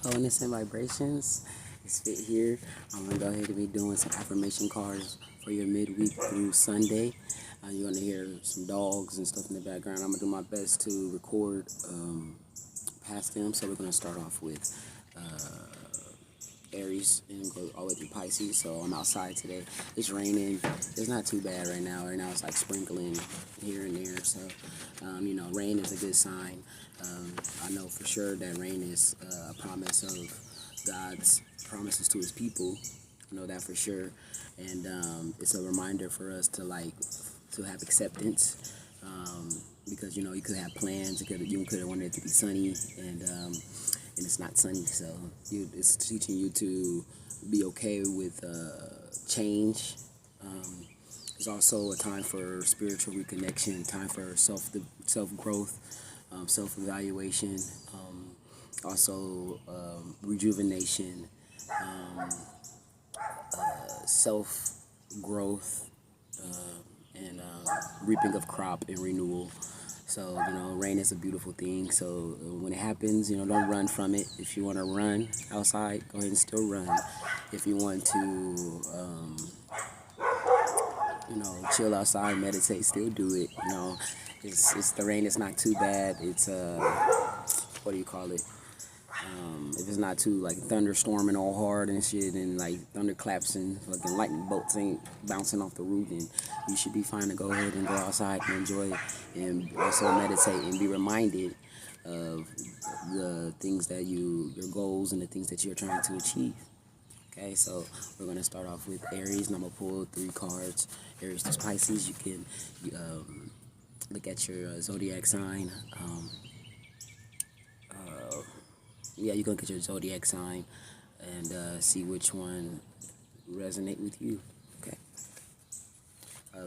wholeness and vibrations. It's Fit here. I'm going to go ahead and be doing some affirmation cards for your midweek through Sunday. You're going to hear some dogs and stuff in the background. I'm going to do my best to record past them. So we're going to start off with Aries and go all the way through Pisces. So I'm outside today. It's raining. It's not too bad right now. Right now it's like sprinkling here and there. So, rain is a good sign. I know for sure that rain is a promise of God's promises to his people. I know that for sure. And it's a reminder for us to have acceptance. Because, you could have plans. You could have wanted it to be sunny and it's not sunny, so it's teaching you to be okay with change. It's also a time for spiritual reconnection, time for self-growth, self-evaluation, also rejuvenation, self-growth, and reaping of crop and renewal. So, rain is a beautiful thing. So when it happens, don't run from it. If you want to run outside, go ahead and still run. If you want to, chill outside, meditate, still do it. It's the rain is not too bad. It's, what do you call it? If it's not too thunderstorming all hard and shit, and thunderclaps and fucking lightning bolts ain't bouncing off the roof, then you should be fine to go ahead and go outside and enjoy it, and also meditate and be reminded of the things that your goals and the things that you're trying to achieve. Okay, so we're gonna start off with Aries, and I'm gonna pull 3 cards. Aries to Pisces. You can look at your zodiac sign. You can look at your zodiac sign and see which one resonate with you. Okay.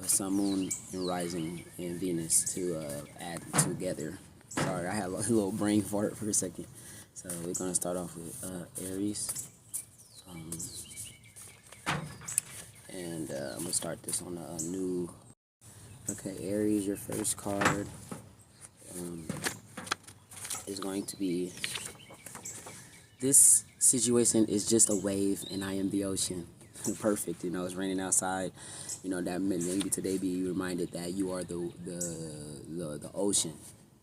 Sun, Moon, and Rising, and Venus to add together. Sorry, I had a little brain fart for a second. So we're gonna start off with Aries, and I'm gonna start this on a new. Okay, Aries, your first card is going to be. This situation is just a wave, and I am the ocean. Perfect. It's raining outside. That maybe today be reminded that you are the ocean,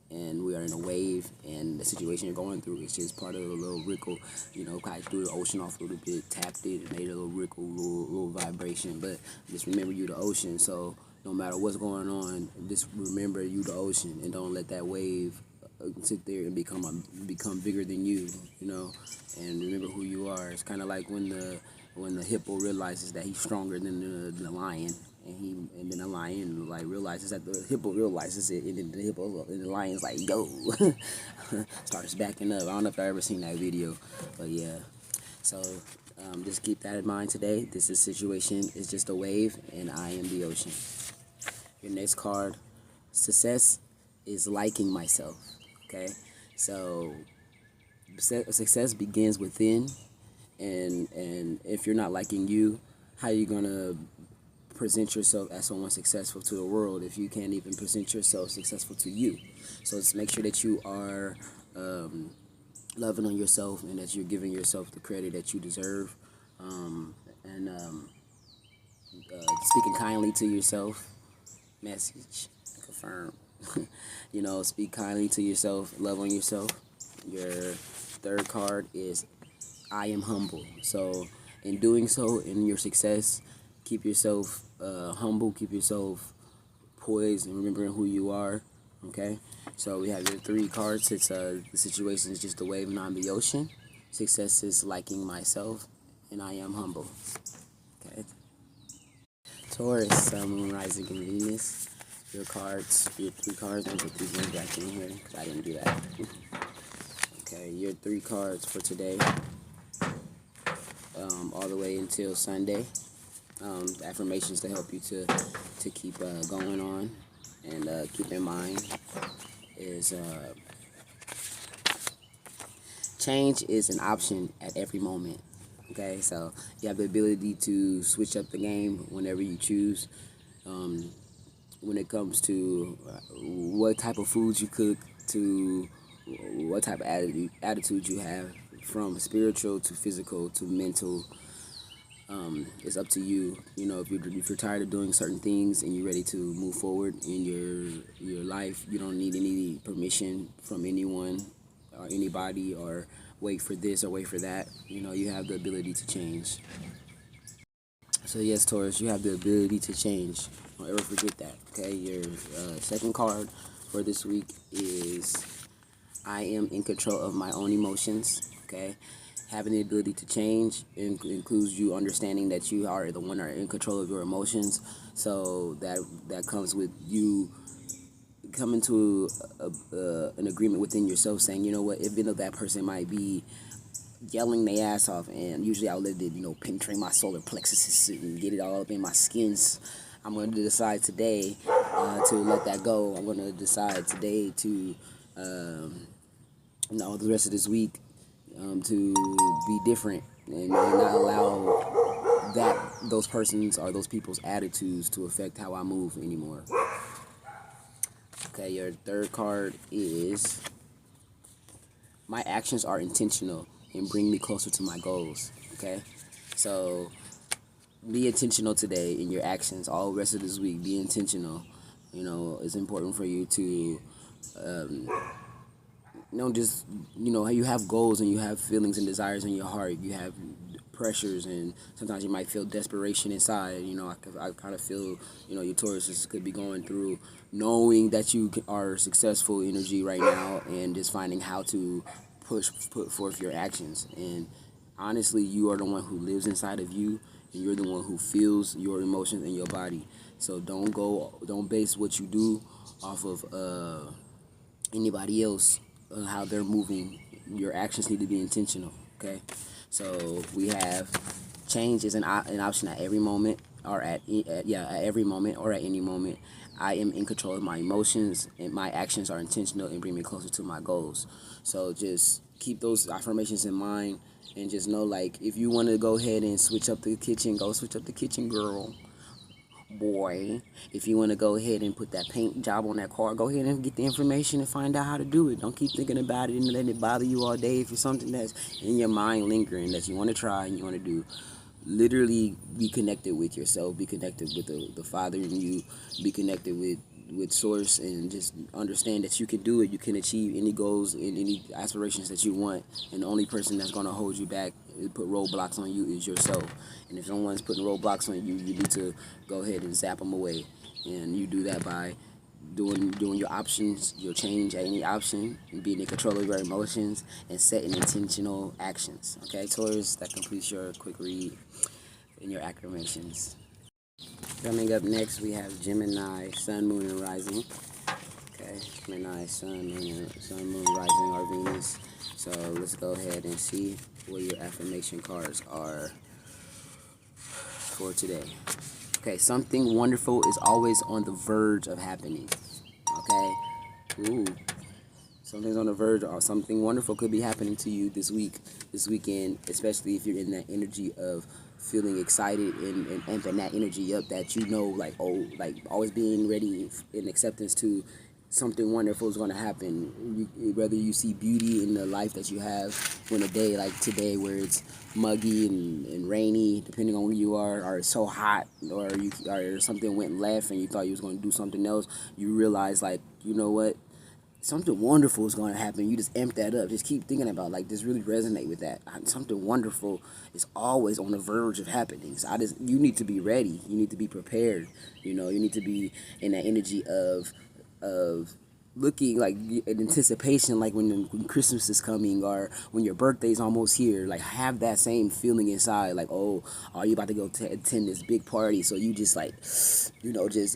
and we are in a wave, and the situation you're going through is just part of a little rickle. Kind of threw the ocean off a little bit, tapped it, and made a little rickle, little vibration. But just remember, you the ocean. So no matter what's going on, just remember you the ocean, and don't let that wave sit there and become bigger than you, and remember who you are. It's kind of like when the hippo realizes that he's stronger than the lion, and then the lion realizes that the hippo realizes it, and then the lion's like, yo, starts backing up. I don't know if I've ever seen that video, but yeah. So just keep that in mind today. This situation is just a wave, and I am the ocean. Your next card, success is liking myself. Okay, so success begins within, and if you're not liking you, how are you gonna present yourself as someone successful to the world if you can't even present yourself successful to you? So just make sure that you are loving on yourself, and that you're giving yourself the credit that you deserve, and speaking kindly to yourself. Message confirmed. Speak kindly to yourself, love on yourself. Your third card is I am humble. So in doing so, in your success, keep yourself humble, keep yourself poised, and remembering who you are. Okay, so we have your 3 cards. It's the situation is just a wave, and I'm the ocean. Success is liking myself, and I am humble. Okay. Taurus, Sun, Moon, Rising, and Venus. Your 3 cards. I'm gonna put these ones back in here because I didn't do that. Okay, your 3 cards for today, all the way until Sunday. Affirmations to help you to keep going on, and keep in mind is change is an option at every moment. Okay, so you have the ability to switch up the game whenever you choose. When it comes to what type of foods you cook, to what type of attitude you have, from spiritual to physical to mental. It's up to you. If you're tired of doing certain things and you're ready to move forward in your life, you don't need any permission from anyone or anybody, or wait for this or wait for that. You have the ability to change. So yes, Taurus, you have the ability to change. Don't ever forget that. Okay, your second card for this week is I am in control of my own emotions. Okay, having the ability to change includes you understanding that you are the one that are in control of your emotions. So that comes with you coming to an agreement within yourself, saying, you know what, even though that person might be yelling their ass off, and usually I'll let it, penetrate my solar plexus and get it all up in my skins. I'm going to decide today to let that go. I'm going to decide today to, the rest of this week, to be different and not allow those persons or those people's attitudes to affect how I move anymore. Okay, your third card is my actions are intentional and bring me closer to my goals. Okay, so be intentional today in your actions. All the rest of this week, be intentional. It's important for you to you have goals and you have feelings and desires in your heart. You have pressures, and sometimes you might feel desperation inside. I kind of feel, your Tauruses could be going through knowing that you are successful energy right now, and just finding how to put forth your actions. And honestly, you are the one who lives inside of you, and you're the one who feels your emotions in your body. So don't base what you do off of anybody else, how they're moving. Your actions need to be intentional. Okay, so we have change is an option at every moment, or at every moment or at any moment. I am in control of my emotions, and my actions are intentional and bring me closer to my goals. So just keep those affirmations in mind, and just know, like, if you want to go ahead and switch up the kitchen, go switch up the kitchen, girl. Boy, if you want to go ahead and put that paint job on that car, go ahead and get the information and find out how to do it. Don't keep thinking about it and letting it bother you all day. If it's something that's in your mind lingering that you want to try and you want to do, literally be connected with yourself, be connected with the Father in you, be connected with Source, and just understand that you can do it. You can achieve any goals and any aspirations that you want, and the only person that's going to hold you back, put roadblocks on you, is yourself. And if someone's putting roadblocks on you, you need to go ahead and zap them away. And you do that by doing your options, your change at any option, and being in control of your emotions, and setting intentional actions. Okay, Taurus, that completes your quick read in your affirmations. Coming up next, we have Gemini, Sun, Moon, and Rising. Okay, Gemini, Sun, Moon, Rising, or Venus. So let's go ahead and see what your affirmation cards are for today. Okay, something wonderful is always on the verge of happening. Okay, ooh, something's on the verge, or something wonderful could be happening to you this weekend, especially if you're in that energy of feeling excited and amping that energy up, that like always being ready in acceptance to something wonderful is going to happen. Whether you see beauty in the life that you have when a day like today, where it's muggy and rainy, depending on where you are, or it's so hot, or something went left and you thought you was going to do something else, you realize, like, you know what, something wonderful is going to happen. You just amp that up. Just keep thinking about, like, just really resonate with that. Something wonderful is always on the verge of happening. So you need to be ready. You need to be prepared. You need to be in that energy of looking, like, in anticipation, like when Christmas is coming, or when your birthday's almost here. Like, have that same feeling inside, like, oh, are you about to go attend this big party? So you just, like, just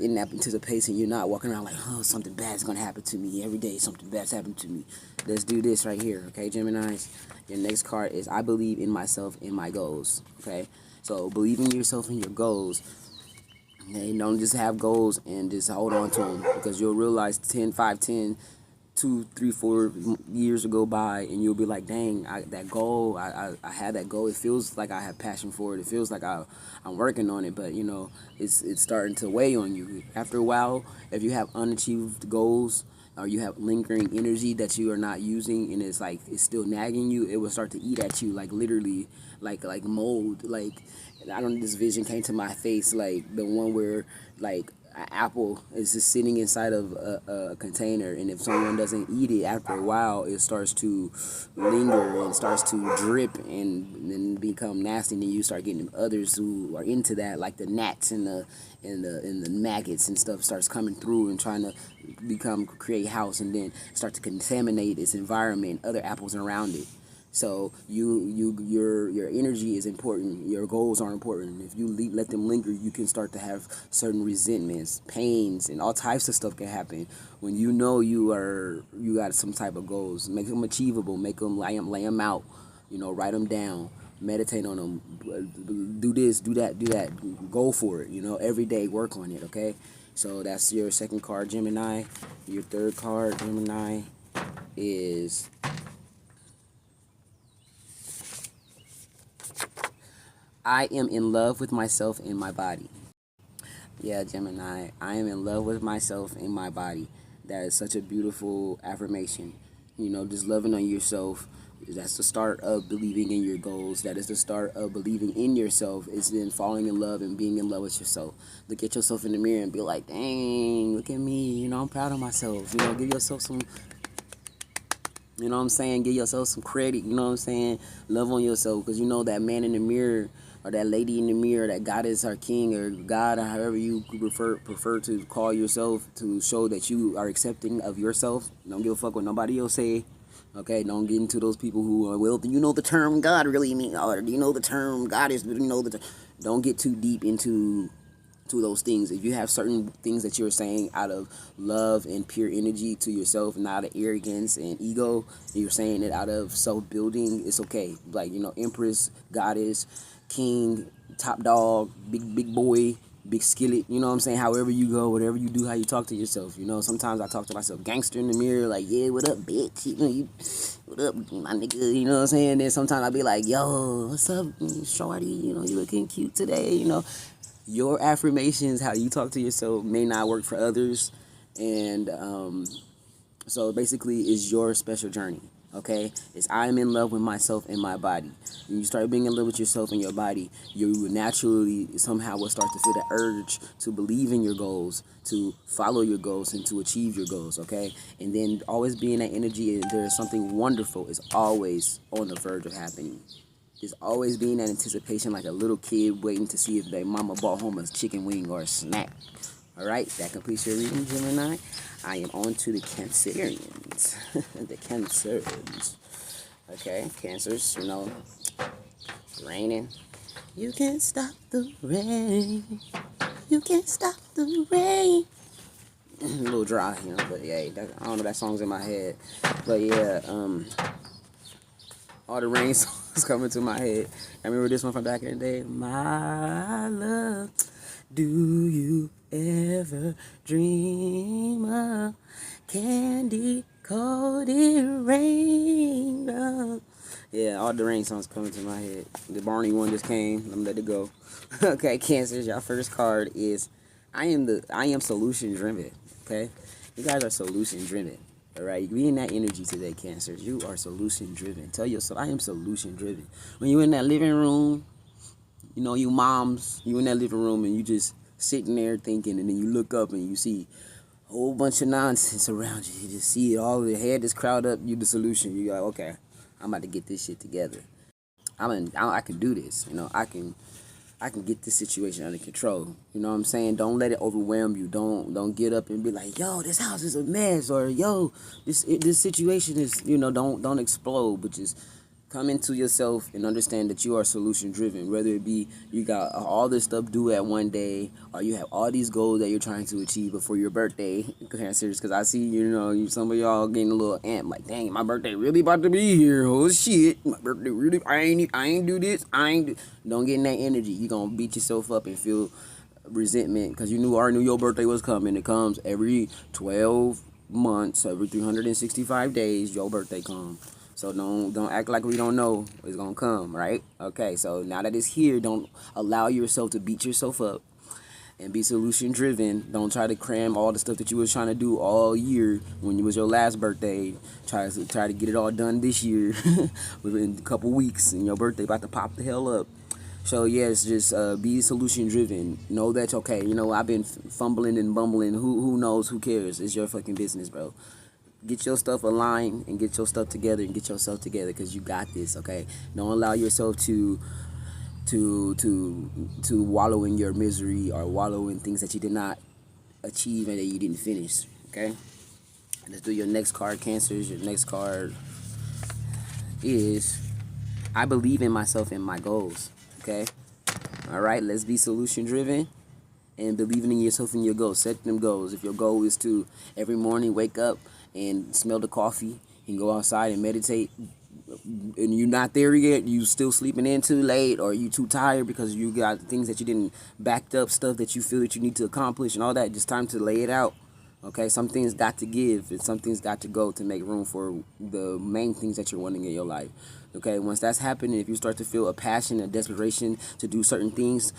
in that anticipation. You're not walking around like, oh, something bad's gonna happen to me every day. Something bad's happening to me. Let's do this right here. Okay, Geminis. Your next card is I believe in myself and my goals. Okay, so believe in yourself and your goals. And don't just have goals and just hold on to them, because you'll realize 10, 5, 10, 2, 3, 4 years will go by, and you'll be like, dang, that goal, I had that goal. It feels like I have passion for it. It feels like I'm working on it, but it's starting to weigh on you. After a while, if you have unachieved goals, or you have lingering energy that you are not using, and it's like it's still nagging you, it will start to eat at you, like literally, like mold. Like, I don't know, this vision came to my face, like the one where like an apple is just sitting inside of a container, and if someone doesn't eat it after a while, it starts to linger and starts to drip and then become nasty, and then you start getting others who are into that, like the gnats and the maggots and stuff starts coming through and trying to create house, and then start to contaminate its environment, other apples around it. So your energy is important. Your goals are important. If you let them linger, you can start to have certain resentments, pains, and all types of stuff can happen when you know you got some type of goals. Make them achievable. Make them lay them out. Write them down. Meditate on them. Do this. Do that. Do that. Go for it. Every day work on it. Okay. So that's your second card, Gemini. Your third card, Gemini, is I am in love with myself and my body. Yeah, Gemini, I am in love with myself and my body. That is such a beautiful affirmation. Just loving on yourself. That's the start of believing in your goals. That is the start of believing in yourself. It's then falling in love and being in love with yourself. Look at yourself in the mirror and be like, dang, look at me. I'm proud of myself. Give yourself some, what I'm saying? Give yourself some credit. What I'm saying? Love on yourself, because that man in the mirror, or that lady in the mirror, that God is our king, or God, or however you prefer to call yourself, to show that you are accepting of yourself. Don't give a fuck what nobody else say. Okay, don't get into those people who are, well, do you know the term God really mean, or do you know the term God is, don't get too deep into those things. If you have certain things that you're saying out of love and pure energy to yourself, not out of arrogance and ego, you're saying it out of self-building, it's okay. Like, Empress, Goddess, King, Top Dog, big boy, big skillet, what I'm saying? However you go, whatever you do, how you talk to yourself. Sometimes I talk to myself gangster in the mirror, like, yeah, what up, bitch? What up, my nigga? You know what I'm saying? Then sometimes I be like, yo, what's up, shorty? You looking cute today, Your affirmations, how you talk to yourself, may not work for others. And so basically, it's your special journey. Okay, it's I am in love with myself and my body. When you start being in love with yourself and your body, you naturally somehow will start to feel the urge to believe in your goals, to follow your goals, and to achieve your goals. Okay, and then always be in that energy, and there's something wonderful is always on the verge of happening. There's always being that anticipation, like a little kid waiting to see if their mama bought home a chicken wing or a snack. All right, that completes your reading, Gemini. I am on to the Cancerians. The Cancers. Okay, Cancers, raining. You can't stop the rain. You can't stop the rain. A little dry, but yeah, I don't know, that song's in my head. But yeah, all the rain songs coming to my head. I remember this one from back in the day. My love, do you ever dream of candy coated raindrops? Yeah, all the rain songs coming to my head. The Barney one just came. Let me let it go. Okay, Cancers, your first card is I am solution driven. Okay, you guys are solution driven. All right, be in that energy today, Cancers. You are solution driven. Tell yourself, I am solution driven. When you're in that living room, you moms, you in that living room and you just sitting there thinking, and then you look up and you see a whole bunch of nonsense around you. You just see it all, your head is crowded up, you the solution. You're like, okay, I'm about to get this shit together. I can do this. I can get this situation under control. You know what I'm saying? Don't let it overwhelm you. Don't get up and be like, yo, this house is a mess, or yo, this situation is, don't explode, but just come into yourself and understand that you are solution driven. Whether it be you got all this stuff due at one day, or you have all these goals that you're trying to achieve before your birthday. Cancers, because I see, some of y'all getting a little amped, like, dang, my birthday really about to be here. Oh shit, my birthday really, I ain't do this, Don't get in that energy. You gonna beat yourself up and feel resentment, because you already knew your birthday was coming. It comes every 12 months, every 365 days, your birthday comes. So don't act like we don't know it's gonna come, right? Okay, so now that it's here, don't allow yourself to beat yourself up and be solution driven. Don't try to cram all the stuff that you was trying to do all year when it was your last birthday. Try to get it all done this year within a couple weeks, and your birthday about to pop the hell up. So yes, just be solution driven. Know that okay. You know, I've been fumbling and bumbling. Who knows? Who cares? It's your fucking business, bro. Get your stuff aligned and get your stuff together and get yourself together, because you got this. Okay. Don't allow yourself to wallow in your misery or wallow in things that you did not achieve and that you didn't finish. Okay. Let's do your next card, Cancers. Your next card is I believe in myself and my goals. Okay. All right. Let's be solution driven and believing in yourself and your goals. Set them goals. If your goal is to every morning wake up and smell the coffee and go outside and meditate, and you're not there yet, you still sleeping in too late, or you too tired because you got things that you didn't backed up, stuff that you feel that you need to accomplish and all that, just time to lay it out. Okay, some things got to give and some things got to go to make room for the main things that you're wanting in your life. Okay, once that's happening, if you start to feel a passion, a desperation to do certain things,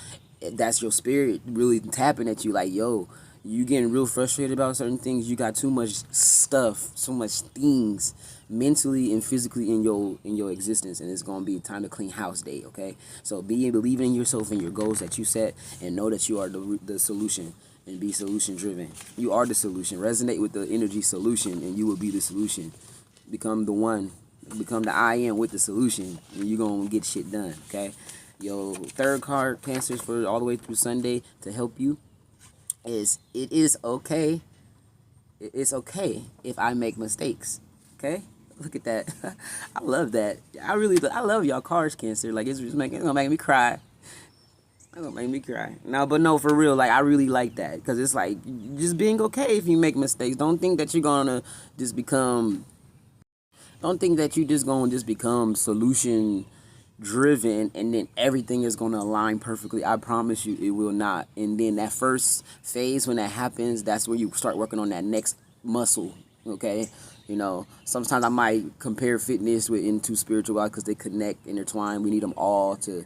that's your spirit really tapping at you like, yo, you getting real frustrated about certain things. You got too much stuff, so much things mentally and physically in your existence, and it's gonna be time to clean house day. Okay, so believing in yourself and your goals that you set, and know that you are the solution, and be solution driven. You are the solution. Resonate with the energy solution, and you will be the solution. Become the one. Become the I am with the solution, and you're gonna get shit done. Okay. Your third card, Cancers, for all the way through Sunday to help you is it is okay. It's okay if I make mistakes. Okay. Look at that. I love that. I love y'all cards, Cancer. Like, it's gonna make me cry. It's gonna make me cry. No, but no, for real. Like, I really like that, because it's like just being okay if you make mistakes. Don't think that you're gonna just become. Don't think that you just become solution driven and then everything is gonna align perfectly. I promise you, it will not. And then that first phase, when that happens, that's where you start working on that next muscle. Okay. You know, sometimes I might compare fitness into spirituality, because they connect, intertwine. We need them all to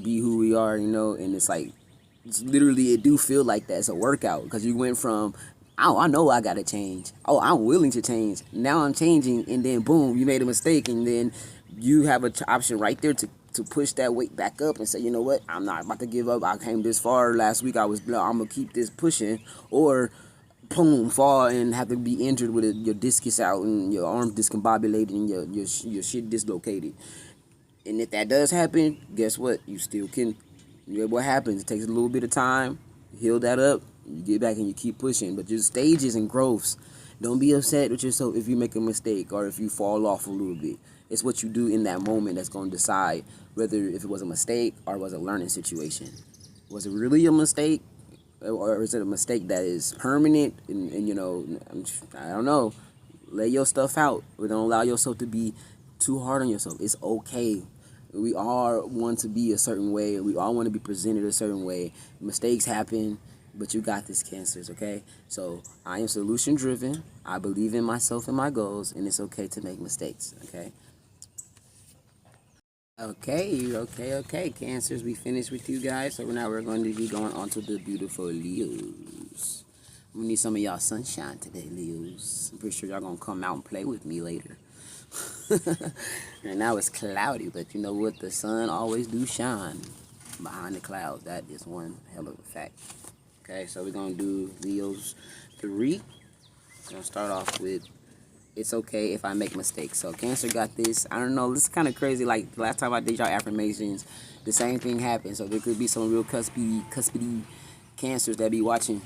be who we are, you know. And it's like, it's literally, it do feel like that. It's a workout, because you went from, oh, I know I gotta change. Oh, I'm willing to change. Now I'm changing, and then boom, you made a mistake, and then you have an option right there to push that weight back up and say, you know what, I'm not about to give up. I came this far last week. I'm gonna keep this pushing, or boom, fall and have to be injured with your discus out and your arm discombobulated and your shit dislocated. And if that does happen, guess what? You still can. What happens? It takes a little bit of time. Heal that up. You get back and you keep pushing. But just stages and growths. Don't be upset with yourself if you make a mistake or if you fall off a little bit. It's what you do in that moment that's going to decide whether if it was a mistake or was a learning situation. Was it really a mistake? Or is it a mistake that is permanent? And you know, I don't know. Lay your stuff out. But don't allow yourself to be too hard on yourself. It's okay. We all want to be a certain way. We all want to be presented a certain way. Mistakes happen, but you got this, Cancers, okay? So I am solution driven. I believe in myself and my goals, and it's okay to make mistakes, okay? Okay, Cancers, we finished with you guys. So now we're going to be going on to the beautiful Leos. We need some of y'all sunshine today, Leos. I'm pretty sure y'all going to come out and play with me later. And now it's cloudy, but you know what? The sun always do shine behind the clouds. That is one hell of a fact. Okay, so we're going to do Leos 3. We're going to start off with it's okay if I make mistakes. So Cancer got this. I don't know. This is kind of crazy. Like the last time I did y'all affirmations, the same thing happened. So there could be some real cuspy Cancers that be watching.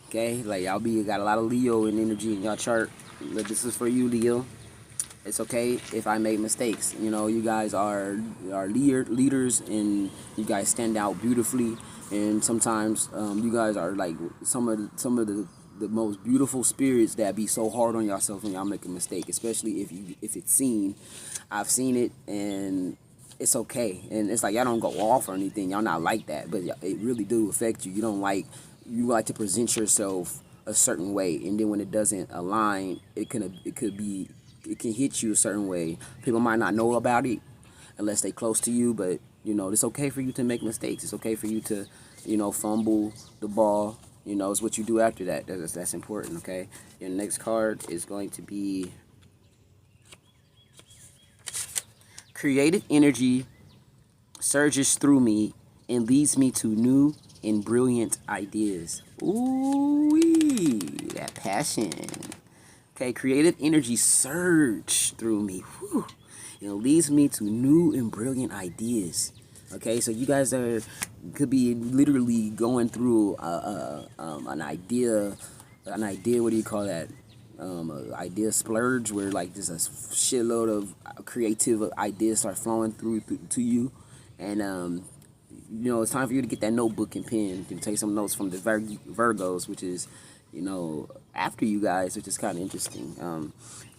Okay, like y'all got a lot of Leo in energy in y'all chart. But this is for you, Leo. It's okay if I make mistakes. You know, you guys are leaders, and you guys stand out beautifully. And sometimes you guys are like some of the most beautiful spirits that be so hard on yourself when y'all make a mistake, especially if it's seen. I've seen it, and it's okay. And it's like y'all don't go off or anything. Y'all not like that, but it really do affect you. You like to present yourself a certain way, and then when it doesn't align, it can hit you a certain way. People might not know about it, unless they close to you. But it's okay for you to make mistakes. It's okay for you to fumble the ball. It's what you do after that that's important. Okay, your next card is going to be creative energy surges through me and leads me to new and brilliant ideas. Ooh, that passion. Okay, creative energy surge through me. Whew. Leads me to new and brilliant ideas. Okay, so you guys could be literally going through an idea. What do you call that? Idea splurge, where like there's a shitload of creative ideas start flowing through to you, and it's time for you to get that notebook and pen. You can take some notes from the Virgos, which is after you guys, which is kind of interesting.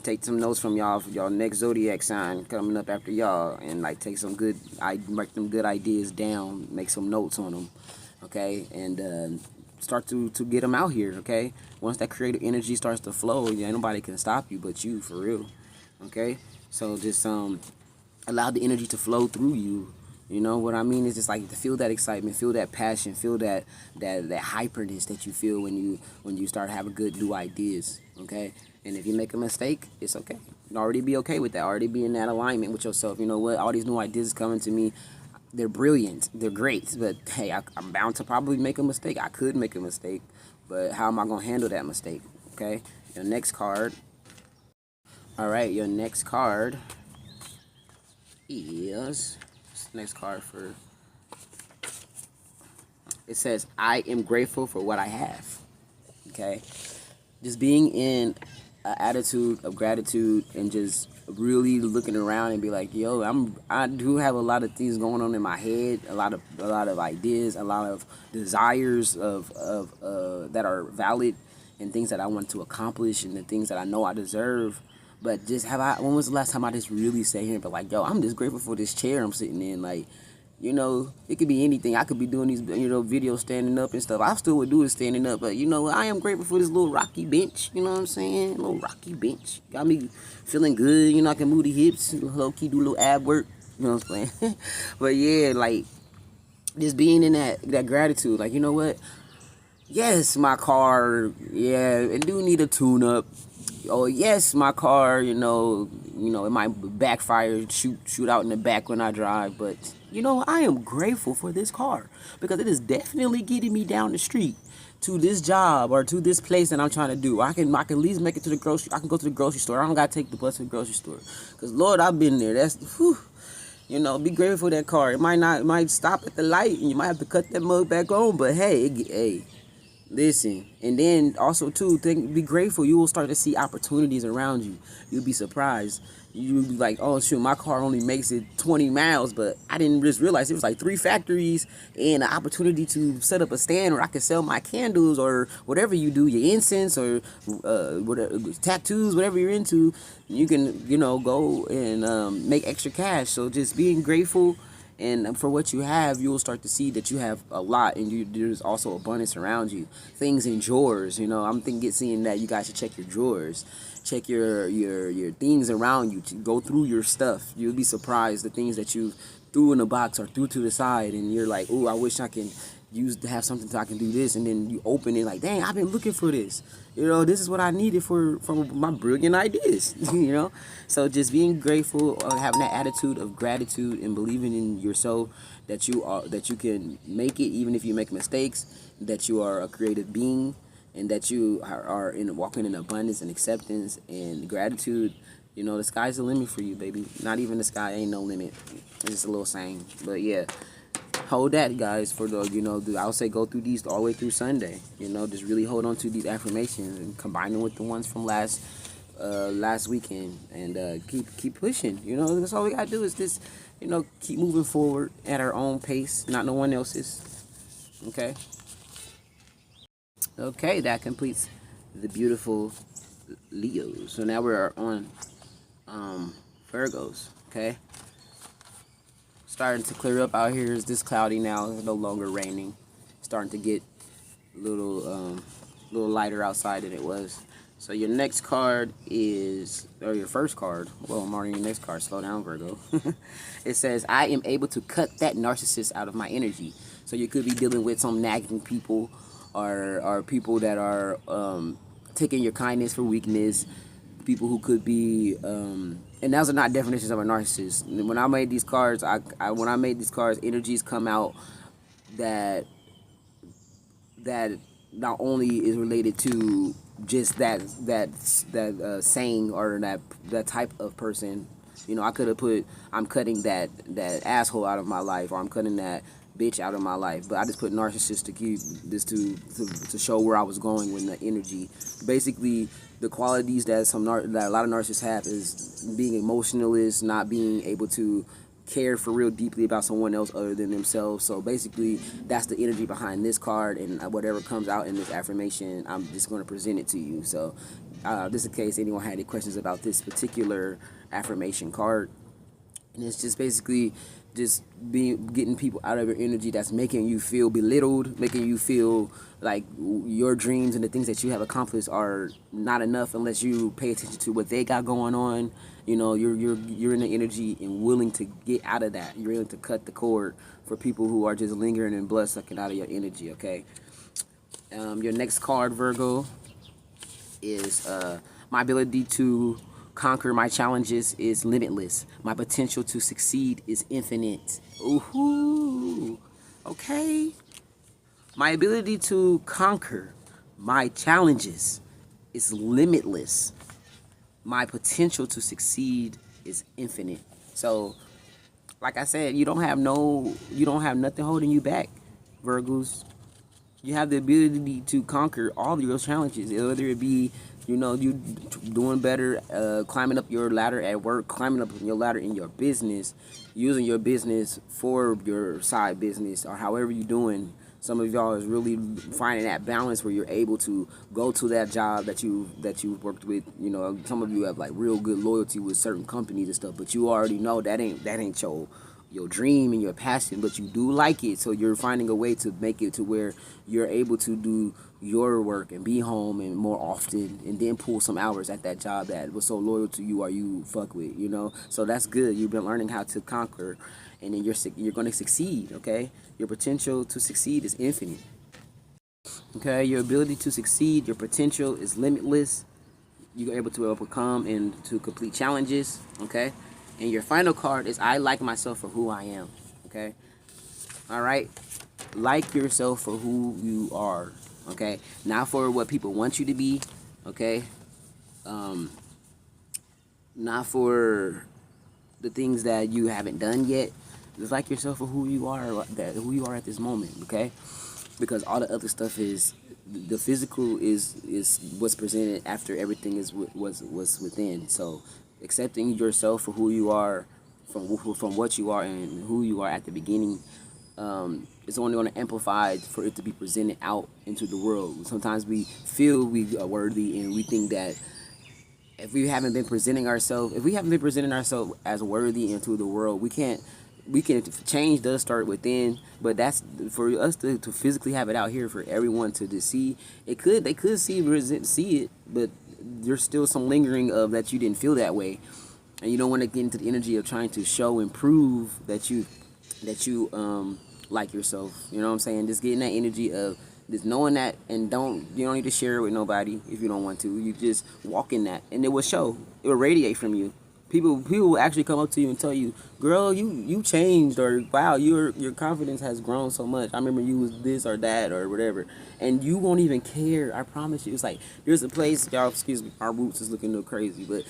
Take some notes from y'all next zodiac sign coming up after y'all, and like take some write them good ideas down, make some notes on them, okay, and start to get them out here, okay. Once that creative energy starts to flow, nobody can stop you but you, for real, okay. So just allow the energy to flow through you. What I mean is just like to feel that excitement, feel that passion, feel that hyperness that you feel when you start having good new ideas, okay. And if you make a mistake, it's okay. Already be okay with that. Already be in that alignment with yourself. You know what? All these new ideas coming to me, they're brilliant. They're great. But hey, I'm bound to probably make a mistake. I could make a mistake. But how am I going to handle that mistake? Okay? Your next card. All right. Your next card is... Next card for... It says, I am grateful for what I have. Okay? Just being in an attitude of gratitude and just really looking around and be like, yo, I do have a lot of things going on in my head, a lot of ideas, a lot of desires of that are valid, and things that I want to accomplish, and the things that I know I deserve. But just when was the last time I just really sat here and be like, yo, I'm just grateful for this chair I'm sitting in? Like, it could be anything. I could be doing these, videos standing up and stuff. I still would do it standing up. But, I am grateful for this little rocky bench. You know what I'm saying? A little rocky bench. Got me feeling good. I can move the hips, low-key do a little ab work. You know what I'm saying? But, yeah, like, just being in that gratitude. Like, you know what? Yes, my car, it do need a tune-up. Oh, yes, my car, it might backfire, shoot out in the back when I drive, but, I am grateful for this car, because it is definitely getting me down the street to this job or to this place that I'm trying to do. I can at least make it to the grocery. I can go to the grocery store. I don't got to take the bus to the grocery store, because, Lord, I've been there. That's, whew. Be grateful for that car. It might stop at the light, and you might have to cut that mug back on, but, hey, listen. And then also too, be grateful. You will start to see opportunities around you. You'll be surprised. You'll be like, oh shoot, my car only makes it 20 miles, but I didn't just realize it was like 3 factories and an opportunity to set up a stand where I can sell my candles or whatever you do, your incense or whatever, tattoos, whatever you're into. You can go and make extra cash. So just being grateful. And for what you have, you will start to see that you have a lot, and there's also abundance around you. Things in drawers, I'm seeing that you guys should check your drawers, check your things around you, to go through your stuff. You'll be surprised the things that you threw in a box or threw to the side, and you're like, oh, I wish I can have something so I can do this, and then you open it like, dang, I've been looking for this. This is what I needed for my brilliant ideas. So just being grateful, having that attitude of gratitude and believing in yourself that you can make it even if you make mistakes, that you are a creative being, and that you are walking in abundance and acceptance and gratitude. The sky's the limit for you, baby. Not even the sky ain't no limit. It's just a little saying. But yeah. Hold that, guys, for I'll say go through these all the way through Sunday. Just really hold on to these affirmations and combine them with the ones from last weekend, and keep pushing. That's all we gotta do is just keep moving forward at our own pace, not no one else's. Okay, that completes the beautiful Leos. So now we're on Virgos. Okay. Starting to clear up out here. It's this cloudy now. It's no longer raining. Starting to get a little lighter outside than it was. So your next card is, or your first card. Well, I'm already in your next card. Slow down, Virgo. It says, I am able to cut that narcissist out of my energy. So you could be dealing with some nagging people, or people that are taking your kindness for weakness. People who could be, and those are not definitions of a narcissist. When I made these cards, when I made these cards, energies come out that not only is related to just that saying or that type of person. You know, I could have put, I'm cutting that asshole out of my life, or I'm cutting that bitch out of my life, but I just put narcissist to keep this to show where I was going with the energy. Basically, the qualities that that a lot of narcissists have is being emotionalist, not being able to care for real deeply about someone else other than themselves. So basically, that's the energy behind this card, and whatever comes out in this affirmation, I'm just going to present it to you. So just in case anyone had any questions about this particular affirmation card, and it's just basically just getting people out of your energy that's making you feel belittled, making you feel like your dreams and the things that you have accomplished are not enough unless you pay attention to what they got going on. You know, you're in the energy and willing to get out of that. You're willing to cut the cord for people who are just lingering and blood sucking out of your energy. Okay. Your next card, Virgo, is my ability to conquer my challenges is limitless. My potential to succeed is infinite. Ooh, okay. My ability to conquer my challenges is limitless. My potential to succeed is infinite. So, like I said, you don't have nothing holding you back, Virgos. You have the ability to conquer all of your challenges, whether it be, you know, you doing better, climbing up your ladder at work, climbing up your ladder in your business, using your business for your side business, or however you're doing. Some of y'all is really finding that balance where you're able to go to that job that you worked with. You know, some of you have like real good loyalty with certain companies and stuff, but you already know that ain't your dream and your passion, but you do like it. So you're finding a way to make it to where you're able to do your work and be home and more often, and then pull some hours at that job that was so loyal to you or you fuck with, you know. So that's good. You've been learning how to conquer, and then you're going to succeed. Okay, your potential to succeed is infinite. Okay, your ability to succeed, your potential is limitless. You're able to overcome and to complete challenges. Okay, and your final card is I like myself for who I am. Okay, all right, like yourself for who you are. Okay, not for what people want you to be. Okay, not for the things that you haven't done yet. Just like yourself for who you are, who you are at this moment. Okay, because all the other stuff is the physical is what's presented after everything is was within. So accepting yourself for who you are, from what you are and who you are at the beginning, it's only going to amplify for it to be presented out into the world. Sometimes we feel we are worthy, and we think that if we haven't been presenting ourselves as worthy into the world, we can change does start within, but that's for us to physically have it out here for everyone to just see. They could see it, but there's still some lingering of that you didn't feel that way, and you don't want to get into the energy of trying to show and prove that you like yourself. You know what I'm saying? Just getting that energy of just knowing that, and you don't need to share it with nobody if you don't want to. You just walk in that, and it will show. It will radiate from you. People will actually come up to you and tell you, "Girl, you changed," or "Wow, your confidence has grown so much. I remember you was this or that or whatever," and you won't even care. I promise you. It's like there's a place, y'all. Excuse me, our roots is looking a little crazy, but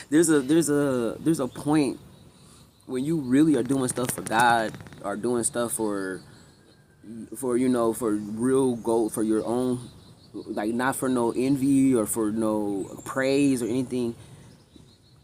there's a point when you really are doing stuff for God, or doing stuff for real goal, for your own, like not for no envy or for no praise or anything.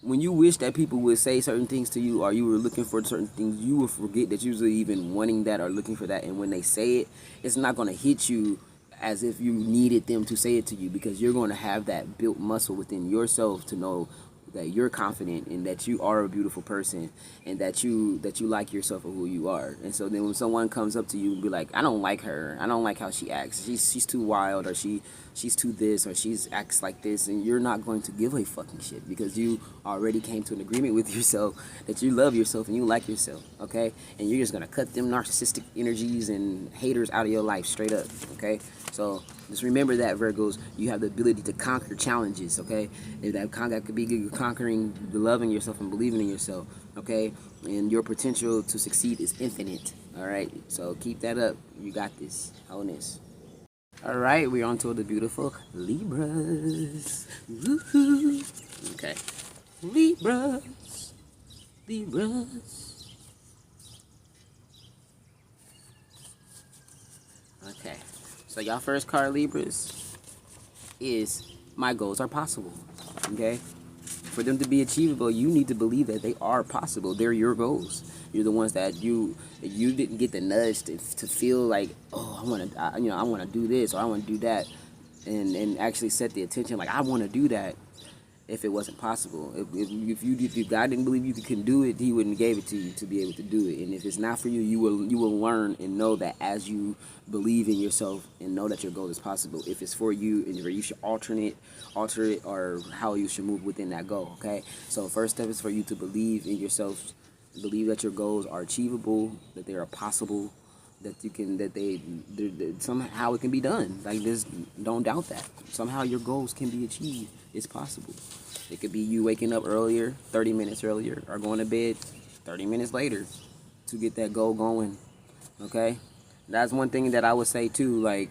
When you wish that people would say certain things to you, or you were looking for certain things, you will forget that you're usually even wanting that or looking for that. And when they say it, it's not going to hit you as if you needed them to say it to you, because you're going to have that built muscle within yourself to know that you're confident and that you are a beautiful person, and that you like yourself for who you are. And so then when someone comes up to you and be like, "I don't like her. I don't like how she acts. She's too wild, or she's she's too this or she's acts like this, and you're not going to give a fucking shit because you already came to an agreement with yourself that you love yourself and you like yourself, okay? And you're just gonna cut them narcissistic energies and haters out of your life straight up, okay? So just remember that, Virgos, you have the ability to conquer challenges, okay? If that could be conquering, loving yourself and believing in yourself, okay? And your potential to succeed is infinite, all right? So keep that up. You got this. Wholeness. All right, we're on to the beautiful Libras. Woo-hoo. Okay. Libras. Okay. So y'all first card, Libras, is my goals are possible. Okay? For them to be achievable, you need to believe that they are possible. They're your goals. You're the ones that you didn't get the nudge to feel like, oh, I want to do this or I want to do that, and actually set the attention like I want to do that. If it wasn't possible, if God didn't believe you can do it, He wouldn't have gave it to you to be able to do it. And if it's not for you, you will learn and know that as you believe in yourself and know that your goal is possible. If it's for you, and you should alter it, or how you should move within that goal. Okay. So first step is for you to believe in yourself, believe that your goals are achievable, that they are possible, that you can, that somehow it can be done. Like this, don't doubt that. Somehow your goals can be achieved. It's possible. It could be you waking up earlier, 30 minutes earlier, or going to bed 30 minutes later to get that goal going. Okay? That's one thing that I would say too. Like,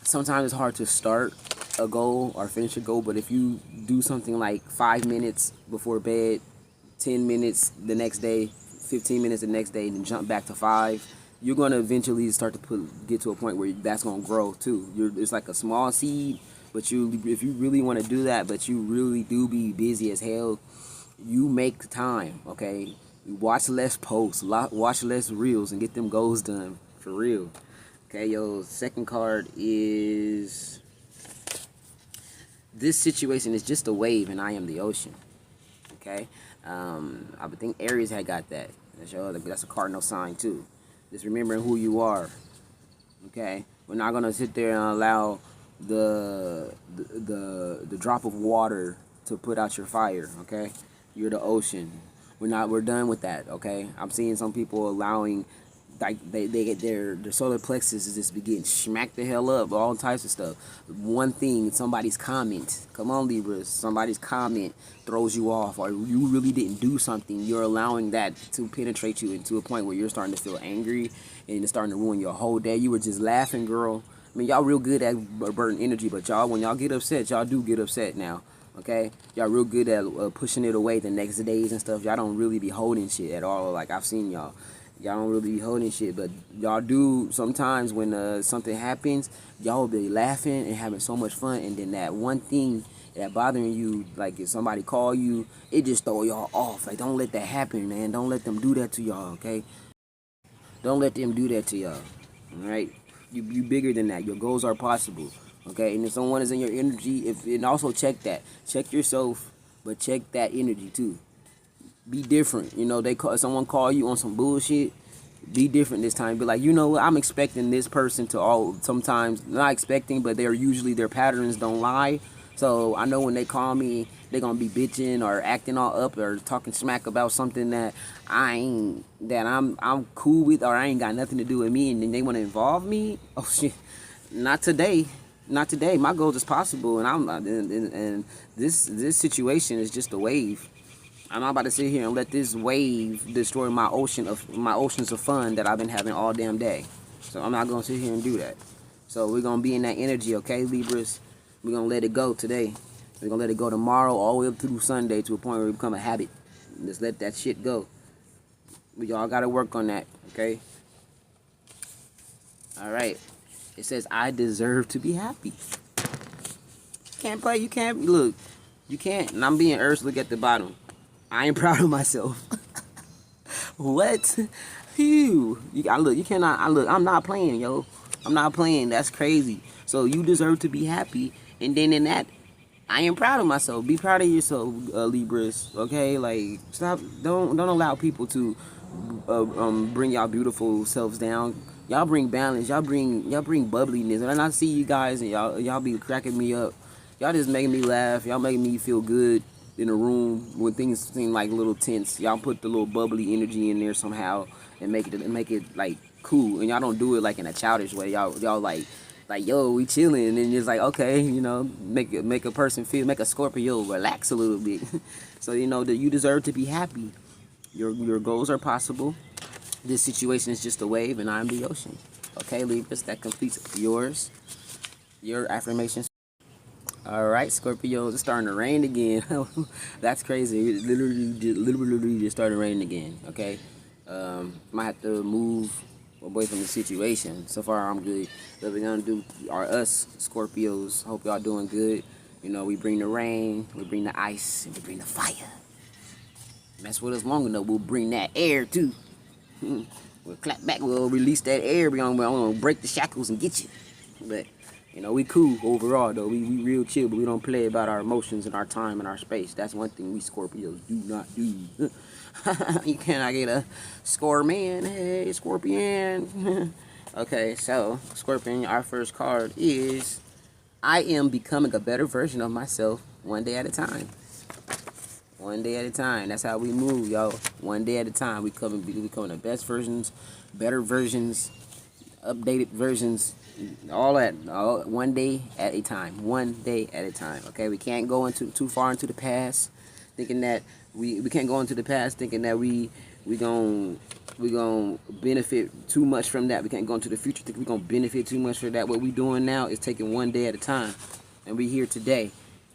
sometimes it's hard to start a goal or finish a goal, but if you do something like 5 minutes before bed, 10 minutes the next day, 15 minutes the next day, and then jump back to 5, you're going to eventually start to get to a point where that's going to grow too. It's like a small seed, but if you really want to do that, but you really do be busy as hell, you make time, okay? You watch less posts, watch less reels, and get them goals done for real. Okay, your second card is, this situation is just a wave and I am the ocean. Okay, I would think Aries had got that. That's a cardinal sign too. Just remembering who you are. Okay, we're not gonna sit there and allow the drop of water to put out your fire. Okay, you're the ocean. We're done with that. Okay, I'm seeing some people allowing, like, they get their solar plexus is just begin smack the hell up, all types of stuff. One thing, somebody's comment, come on Libras, somebody's comment throws you off, or you really didn't do something, you're allowing that to penetrate you into a point where you're starting to feel angry and it's starting to ruin your whole day. You were just laughing, girl. I mean, y'all real good at burning energy, but y'all, when y'all get upset, y'all do get upset now. Okay, y'all real good at pushing it away the next days and stuff. Y'all don't really be holding shit at all. Like, I've seen y'all don't really be holding shit, but y'all do sometimes. When something happens, y'all be laughing and having so much fun, and then that one thing that bothering you, like if somebody call you, it just throw y'all off. Like, don't let that happen, man. Don't let them do that to y'all. Okay, don't let them do that to y'all. All right, you bigger than that. Your goals are possible. Okay, and if someone is in your energy, and also check yourself, but check that energy too. Be different. You know, someone call you on some bullshit. Be different this time. Be like, you know what? I'm expecting this person to sometimes not expecting, but their patterns don't lie. So I know when they call me, they're gonna be bitching or acting all up or talking smack about something that I'm cool with, or I ain't got nothing to do with me, and then they want to involve me. Oh shit, not today. Not today. My goals is possible, and this situation is just a wave. I'm not about to sit here and let this wave destroy my oceans of fun that I've been having all damn day. So I'm not gonna sit here and do that. So we're gonna be in that energy, okay, Libras? We're gonna let it go today. We're gonna let it go tomorrow, all the way up through Sunday, to a point where it become a habit. Just let that shit go. We all gotta work on that, okay? All right. It says, I deserve to be happy. Can't play, you can't, look, you can't, and I'm being urged to look at the bottom. I ain't proud of myself. What? Phew. You cannot, I'm not playing, yo. I'm not playing, that's crazy. So you deserve to be happy, and then in that, I am proud of myself. Be proud of yourself, Libras, okay? Like, stop, don't allow people to bring y'all beautiful selves down. Y'all bring balance. Y'all bring bubbliness. And I see you guys, and y'all be cracking me up. Y'all just making me laugh. Y'all making me feel good in the room when things seem like a little tense. Y'all put the little bubbly energy in there somehow and make it like cool. And y'all don't do it like in a childish way. Y'all like yo, we chilling, and then it's like, okay, make a person feel, make a Scorpio relax a little bit. So that you deserve to be happy. Your goals are possible. This situation is just a wave, and I'm the ocean. Okay, Libras, that completes your affirmations. All right, Scorpios, it's starting to rain again. That's crazy. It literally just started raining again. Okay, might have to move away from the situation. So far, I'm good. What we're gonna do are us Scorpios. Hope y'all doing good. We bring the rain, we bring the ice, and we bring the fire. Mess with us long enough, we'll bring that air too. We'll clap back, we'll release that air. We're gonna break the shackles and get you. But we cool overall though. We real chill, but we don't play about our emotions and our time and our space. That's one thing we Scorpios do not do. You cannot get a Scorpion. Hey, Scorpion. Okay, so Scorpion, our first card is I am becoming a better version of myself one day at a time. One day at a time. That's how we move, y'all. One day at a time. We becoming the best versions, better versions, updated versions, all that. One day at a time. One day at a time. Okay, we can't go too far into the past, thinking that we can't go into the past thinking that we gonna benefit too much from that. We can't go into the future thinking we gonna benefit too much from that. What we doing now is taking one day at a time, and we here today.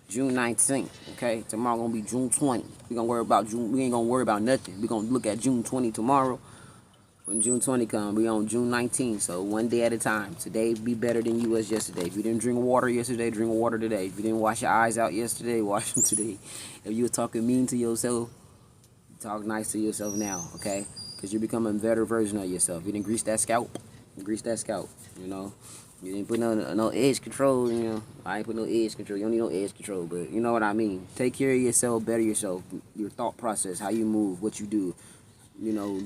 June 19th, okay? Tomorrow gonna be June 20. We ain't gonna worry about nothing. We gonna look at June 20 tomorrow. When June 20 come, we on June 19. So one day at a time. Today be better than you was yesterday. If you didn't drink water yesterday, drink water today. If you didn't wash your eyes out yesterday, wash them today. If you were talking mean to yourself, talk nice to yourself now, okay? Because you're becoming a better version of yourself. You didn't grease that scalp, You didn't put no edge control, I ain't put no edge control. You don't need no edge control, but you know what I mean. Take care of yourself, better yourself, your thought process, how you move, what you do.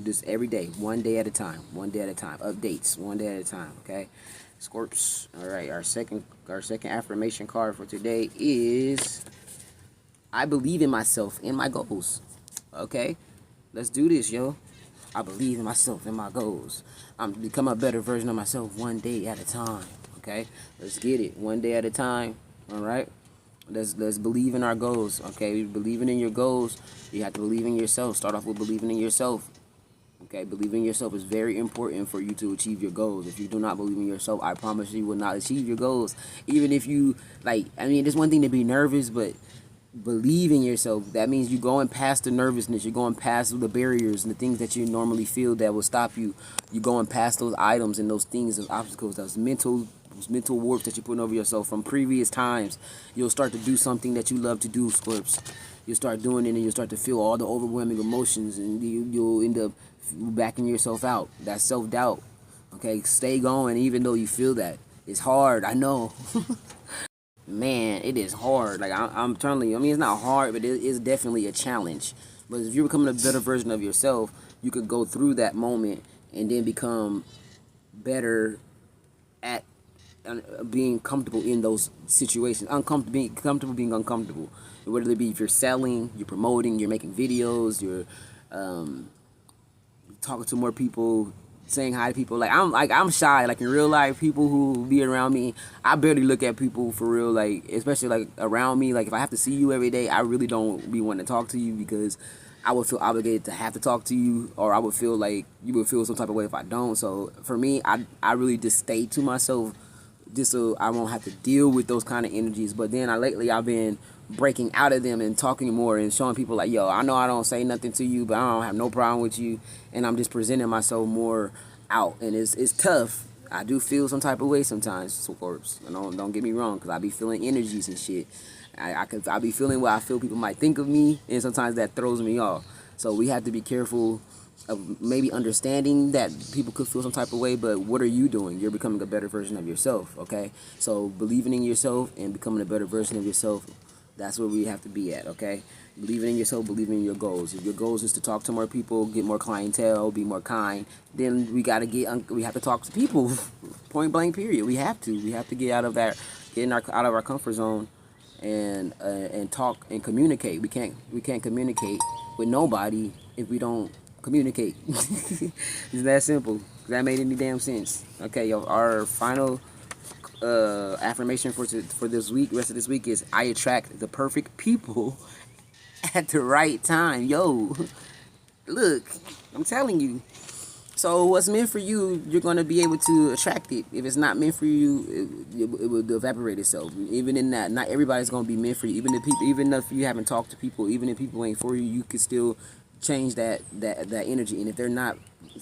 Just every day, one day at a time, updates, one day at a time, okay? Scorps. All right, our second affirmation card for today is I believe in myself and my goals. Okay? Let's do this, yo. I believe in myself and my goals. I'm becoming a better version of myself one day at a time. Okay? Let's get it. One day at a time. All right? Let's believe in our goals. Okay? Believing in your goals, you have to believe in yourself. Start off with believing in yourself. Okay? Believing in yourself is very important for you to achieve your goals. If you do not believe in yourself, I promise you will not achieve your goals. Even if you, there's one thing to be nervous, but believe in yourself. That means you're going past the nervousness. You're going past the barriers and the things that you normally feel that will stop you. You're going past those items and those things, those obstacles, those mental warps that you're putting over yourself from previous times. You'll start to do something that you love to do, Scorps. You'll start doing it, and you'll start to feel all the overwhelming emotions, and you'll end up backing yourself out. That's self-doubt. Okay, stay going even though you feel that. It's hard, I know. Man, it is hard. I'm telling you, it's not hard, but it is definitely a challenge. But if you're becoming a better version of yourself, you could go through that moment and then become better at being comfortable in those situations. Being comfortable being uncomfortable. Whether it be if you're selling, you're promoting, you're making videos, you're talking to more people, saying hi to people. I'm shy. In real life, people who be around me, I barely look at people for real. Especially around me. If I have to see you every day, I really don't be wanting to talk to you because I would feel obligated to have to talk to you, or I would feel like you would feel some type of way if I don't. So for me, I really just stay to myself just so I won't have to deal with those kind of energies. But then lately I've been breaking out of them and talking more and showing people yo, I know I don't say nothing to you, but I don't have no problem with you, and I'm just presenting myself more out, and it's tough. I do feel some type of way sometimes, of course. Don't get me wrong, because I be feeling energies and shit. I be feeling what I feel people might think of me, and sometimes that throws me off. So we have to be careful of maybe understanding that people could feel some type of way, but what are you doing? You're becoming a better version of yourself, okay? So believing in yourself and becoming a better version of yourself, that's where we have to be at, okay? Believing in yourself, believing in your goals. If your goals is to talk to more people, get more clientele, be more kind, then we have to talk to people. Point blank. Period. We have to. We have to get out of out of our comfort zone, and talk and communicate. We can't communicate with nobody if we don't communicate. It's that simple. Does that make any damn sense? Okay, our final affirmation for this week, rest of this week, is I attract the perfect people at the right time. Yo, look, I'm telling you. So what's meant for you, you're going to be able to attract it. If it's not meant for you, it will evaporate itself. Even in that, not everybody's going to be meant for you. Even if you haven't talked to people, even if people ain't for you, you can still change that energy. And if they're not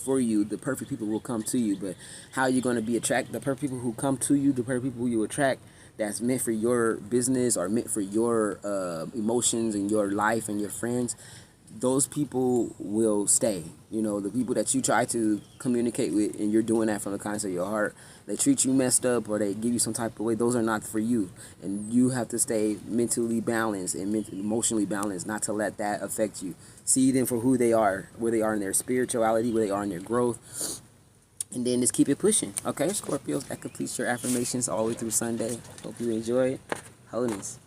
for you, the perfect people will come to you. But how you're going to be attract the perfect people who come to you, the perfect people you attract, that's meant for your business or meant for your emotions and your life and your friends, those people will stay. The people that you try to communicate with and you're doing that from the kindness of your heart, they treat you messed up or they give you some type of way, those are not for you. And you have to stay mentally balanced and emotionally balanced, not to let that affect you. See them for who they are, where they are in their spirituality, where they are in their growth, and then just keep it pushing. Okay, Scorpios, that completes your affirmations all the way through Sunday. Hope you enjoy it. Holiness.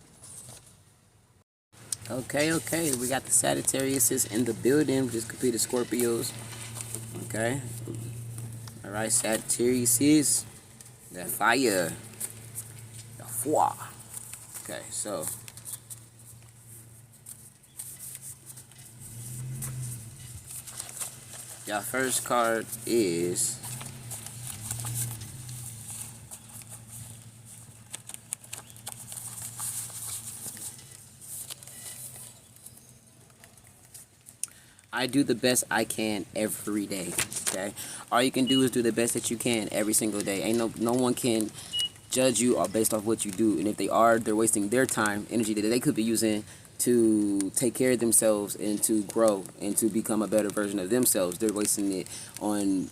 Okay, we got the Sagittarius in the building. We just completed Scorpios. Okay. Alright, Sagittarius, that fire. The foi. Okay, so your first card is I do the best I can every day. Okay, all you can do is do the best that you can every single day. Ain't no one can judge you or based off what you do, and if they are, they're wasting their time, energy that they could be using to take care of themselves and to grow and to become a better version of themselves. They're wasting it on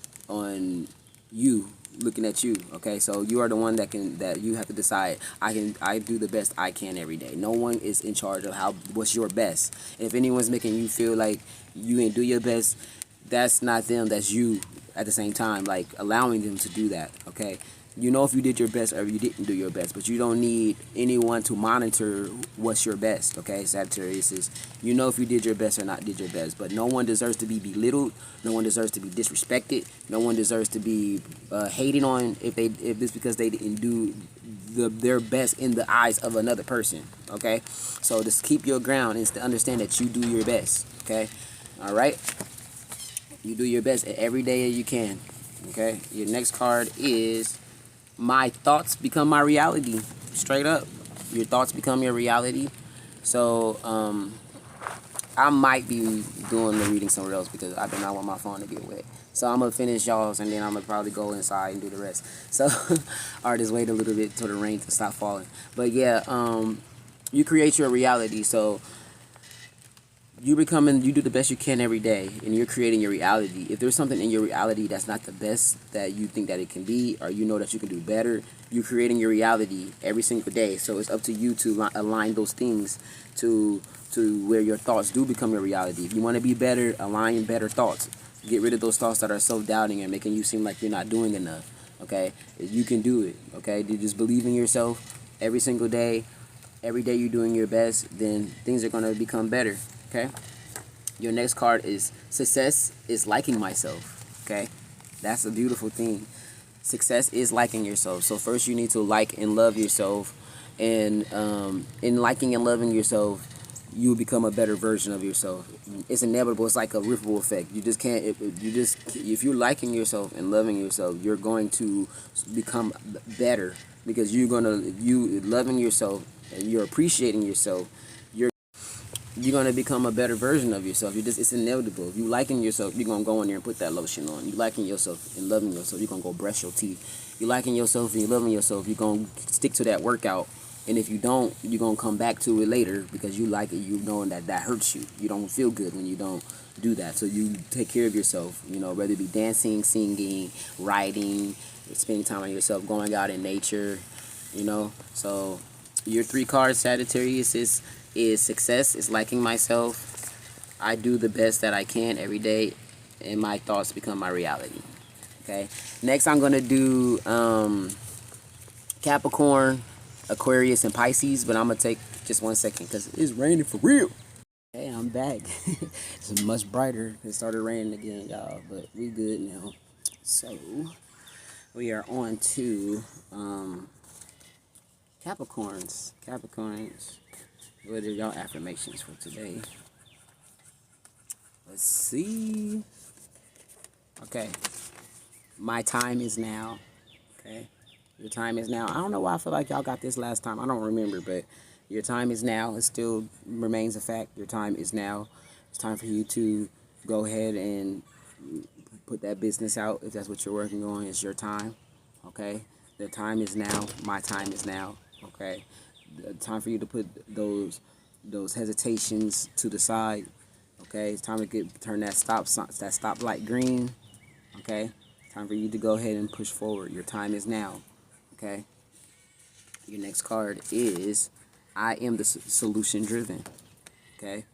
you, looking at you. Okay, so you are the one that you have to decide. I do the best I can every day. No one is in charge of what's your best. And if anyone's making you feel like you ain't do your best, that's not them, that's you at the same time, like allowing them to do that. Okay, if you did your best or you didn't do your best, but you don't need anyone to monitor what's your best. Okay, Sagittarius is, if you did your best or not did your best, but no one deserves to be belittled, no one deserves to be disrespected, no one deserves to be hated on if it's because they didn't do their best in the eyes of another person. Okay, so just keep your ground and to understand that you do your best. Okay, all right, you do your best every day you can. Okay, your next card is my thoughts become my reality. Straight up, your thoughts become your reality. So I might be doing the reading somewhere else because I do not want my phone to get wet. So I'm gonna finish y'all's and then I'm gonna probably go inside and do the rest. So or just wait a little bit till the rain to stop falling. But yeah, you create your reality. So you do the best you can every day, and you're creating your reality. If there's something in your reality that's not the best that you think that it can be, or that you can do better, you're creating your reality every single day. So it's up to you to align those things to where your thoughts do become your reality. If you want to be better, align better thoughts. Get rid of those thoughts that are self-doubting and making you seem like you're not doing enough. Okay, you can do it. Okay, you just believe in yourself every single day. Every day you're doing your best, then things are gonna become better. Okay, your next card is success is liking myself. Okay, that's a beautiful thing. Success is liking yourself. So first you need to like and love yourself, and in liking and loving yourself, you will become a better version of yourself. It's inevitable. It's like a ripple effect. You just can't. If you're liking yourself and loving yourself, you're going to become better because you loving yourself and you're appreciating yourself. You're gonna become a better version of yourself. It's inevitable. If you liking yourself, you're gonna go in there and put that lotion on. You liking yourself and loving yourself, you're gonna go brush your teeth. You liking yourself and you loving yourself, you're gonna stick to that workout. And if you don't, you're gonna come back to it later because you like it. You knowing that hurts you. You don't feel good when you don't do that. So you take care of yourself. Whether it be dancing, singing, writing, spending time on yourself, going out in nature. So your 3 cards, Sagittarius, is is success is liking myself. I do the best that I can every day, and my thoughts become my reality. Okay. Next, I'm gonna do Capricorn, Aquarius, and Pisces. But I'm gonna take just 1 second because it's raining for real. Hey, I'm back. It's much brighter. It started raining again, y'all, but we good now. So we are on to Capricorns. What are y'all affirmations for today? Let's see. Okay. My time is now. Okay. Your time is now. I don't know why I feel like y'all got this last time. I don't remember, but your time is now. It still remains a fact. Your time is now. It's time for you to go ahead and put that business out. If that's what you're working on, it's your time. Okay. The time is now. My time is now. Okay. The time for you to put those hesitations to the side. Okay. It's time to turn that stoplight green. Okay. Time for you to go ahead and push forward. Your time is now. Okay. Your next card is I am the solution driven. Okay.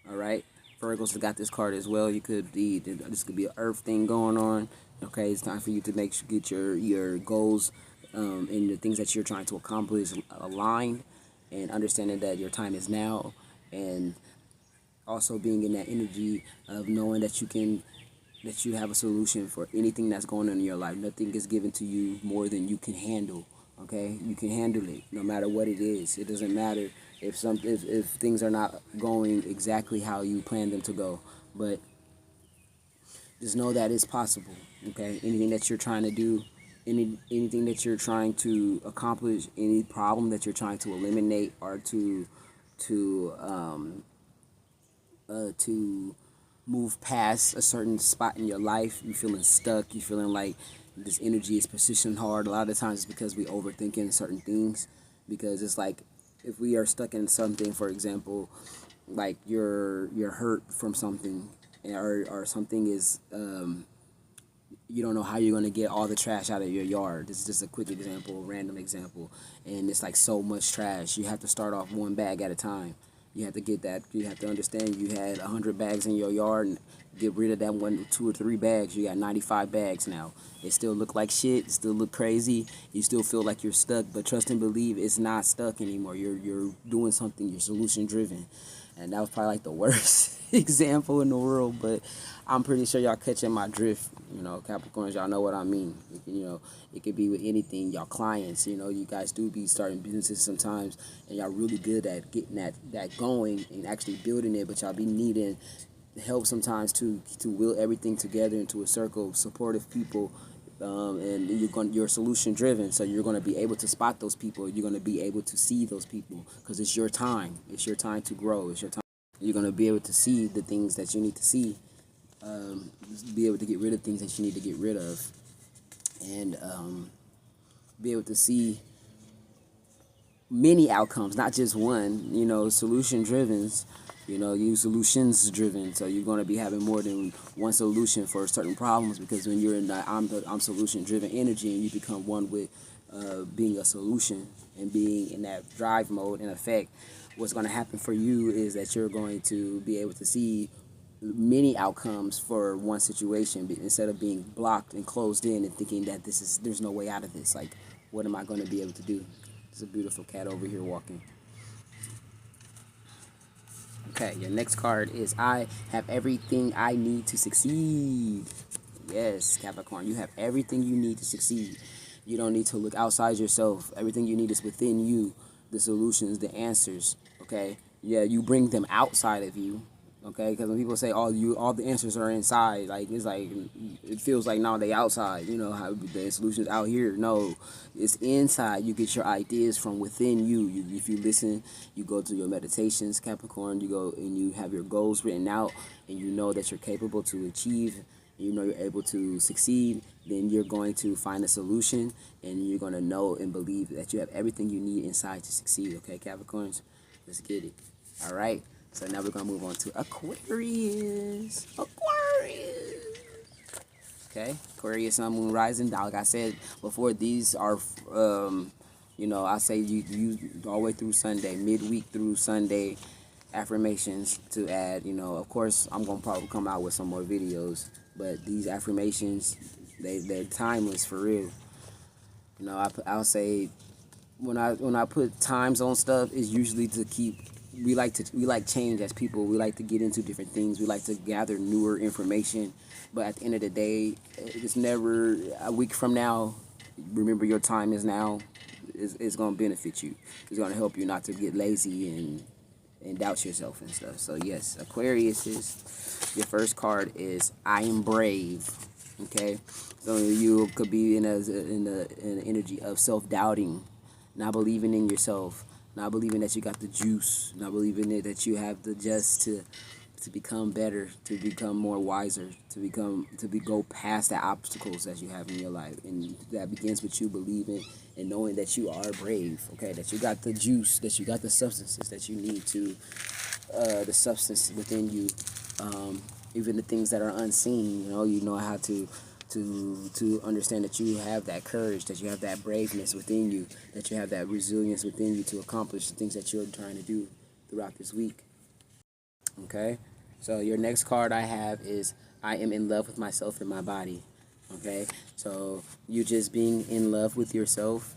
All right. Virgos have got this card as well. You could be, this could be an earth thing going on. Okay. It's time for you to get your goals and the things that you're trying to accomplish aligned, and understanding that your time is now, and also being in that energy of knowing that you have a solution for anything that's going on in your life. Nothing is given to you more than you can handle. Okay, you can handle it no matter what it is. It doesn't matter if things are not going exactly how you plan them to go, but just know that it's possible. Okay, anything that you're trying to do, anything that you're trying to accomplish, any problem that you're trying to eliminate, or to move past a certain spot in your life, you feeling stuck, you feeling like this energy is positioned hard. A lot of times it's because we overthinking certain things. Because it's like, if we are stuck in something, for example, like you're hurt from something, or something is you don't know how you're going to get all the trash out of your yard. This is just a quick example, a random example, and it's like so much trash. You have to start off one bag at a time. You have to get that. You have to understand you had 100 bags in your yard, and get rid of that 1, 2, or 3 bags. You got 95 bags now. It still look like shit. It still look crazy. You still feel like you're stuck, but trust and believe it's not stuck anymore. You're doing something. You're solution driven, and that was probably like the worst example in the world, but I'm pretty sure y'all catching my drift. You know, Capricorns, y'all know what I mean. It could be with anything. Y'all clients, you guys do be starting businesses sometimes, and y'all really good at getting that going and actually building it, but y'all be needing help sometimes to will everything together into a circle of supportive people. And you're solution driven, so you're going to be able to spot those people. You're going to be able to see those people, because it's your time. It's your time to grow. It's your time. You're going to be able to see the things that you need to see, be able to get rid of things that you need to get rid of, and be able to see many outcomes, not just one. Solution driven. You solutions driven, so you're going to be having more than one solution for certain problems, because when you're in that I'm solution driven energy, and you become one with being a solution and being in that drive mode, in effect, what's going to happen for you is that you're going to be able to see many outcomes for one situation, instead of being blocked and closed in and thinking that there's no way out of this. Like, what am I going to be able to do? There's a beautiful cat over here walking. Okay, your next card is I have everything I need to succeed. Yes, Capricorn, you have everything you need to succeed. You don't need to look outside yourself. Everything you need is within you. The solutions, the answers. Okay, yeah, you bring them outside of you. Okay, because when people say all the answers are inside, like, it's like, it feels like, no, they outside. How the solutions out here. No, it's inside. You get your ideas from within you. If you listen, you go to your meditations, Capricorn. You go and you have your goals written out, and you know that you're capable to achieve. You're able to succeed. Then you're going to find a solution, and you're going to know and believe that you have everything you need inside to succeed. Okay, Capricorns, let's get it. All right. So now we're going to move on to Aquarius. Okay, Aquarius, Sun, Moon, Rising. Like I said before, these are I say you all the way through Sunday, midweek through Sunday, affirmations to add. Of course, I'm gonna probably come out with some more videos, but these affirmations, they're timeless for real. I'll say when I put times on stuff, it's usually to keep. We like change as people. We like to get into different things. We like to gather newer information, but at the end of the day, it's never a week from now. Remember, your time is now. It's gonna benefit you. It's gonna help you not to get lazy and doubt yourself and stuff. So yes, Aquarius is your first card is I am brave. Okay, so you could be in the energy of self-doubting, not believing in yourself, not believing that you got the juice, not believing that you have the just to become better, to become more wiser, go past the obstacles that you have in your life, and that begins with you believing and knowing that you are brave. Okay, that you got the juice, that you got the substances that you need to, the substance within you, even the things that are unseen. You know how to understand that you have that courage, that you have that braveness within you, that you have that resilience within you to accomplish the things that you're trying to do throughout this week. Okay, so your next card I have is I am in love with myself and my body. Okay, so you just being in love with yourself,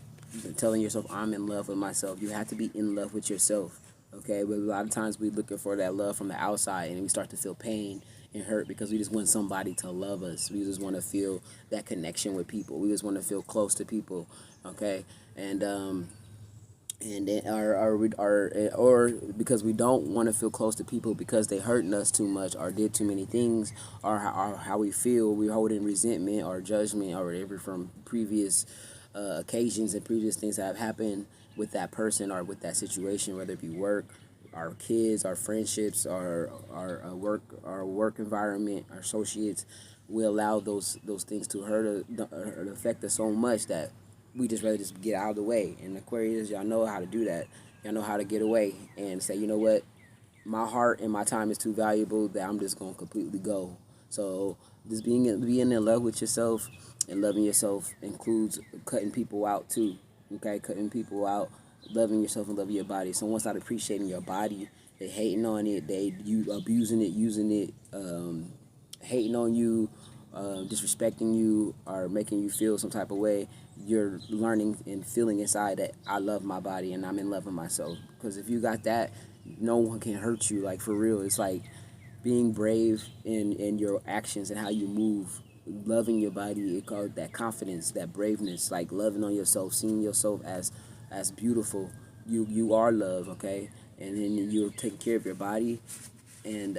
telling yourself I'm in love with myself. You have to be in love with yourself. Okay, but a lot of times we're looking for that love from the outside, and we start to feel pain and hurt because we just want somebody to love us. We just want to feel that connection with people. We just want to feel close to people. Okay, and then or because we don't want to feel close to people because they hurting us too much or did too many things, or how we feel, we hold in resentment or judgment or whatever from previous occasions and previous things that have happened with that person or with that situation, whether it be work, our kids, our friendships, our work environment, our associates. We allow those things to hurt or affect us so much that we just rather just get out of the way. And Aquarius, y'all know how to do that. Y'all know how to get away and say, you know what, my heart and my time is too valuable that I'm just gonna completely go. So just being in love with yourself and loving yourself includes cutting people out too. Okay, cutting people out, loving yourself and loving your body. Someone's not appreciating your body. They hating on it. You abusing it, using it, hating on you, disrespecting you, or making you feel some type of way. You're learning and feeling inside that I love my body and I'm in love with myself. Because if you got that, no one can hurt you. Like, for real, it's like being brave in your actions and how you move, loving your body. It called that confidence, that braveness, like loving on yourself, seeing yourself as beautiful. You are love, okay? And then you're taking care of your body, and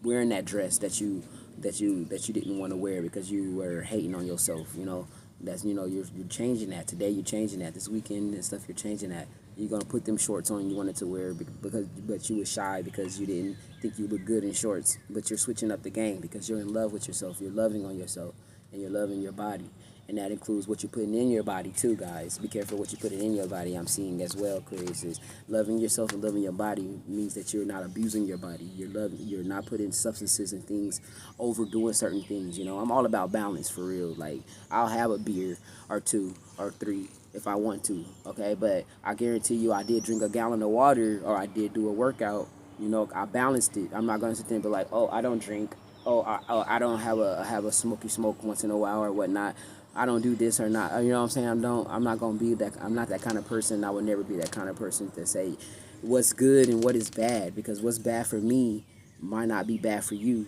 wearing that dress that you didn't want to wear because you were hating on yourself. You're changing that today. You're changing that this weekend and stuff. You're changing that. You're gonna put them shorts on you wanted to wear but you were shy because you didn't think you looked good in shorts. But you're switching up the game because you're in love with yourself. You're loving on yourself and you're loving your body. And that includes what you're putting in your body too, guys. Be careful what you put in your body. I'm seeing as well, Chris, is loving yourself and loving your body means that you're not abusing your body. You're not putting substances and things, overdoing certain things. I'm all about balance, for real. Like, I'll have a beer or two or three if I want to, okay? But I guarantee you I did drink a gallon of water or I did do a workout. I balanced it. I'm not going to sit there and be like, oh, I don't drink. I don't have a smoky smoke once in a while or whatnot. I don't do this or not. You know what I'm saying? I'm not gonna be that. I'm not that kind of person. I would never be that kind of person to say what's good and what is bad, because what's bad for me might not be bad for you.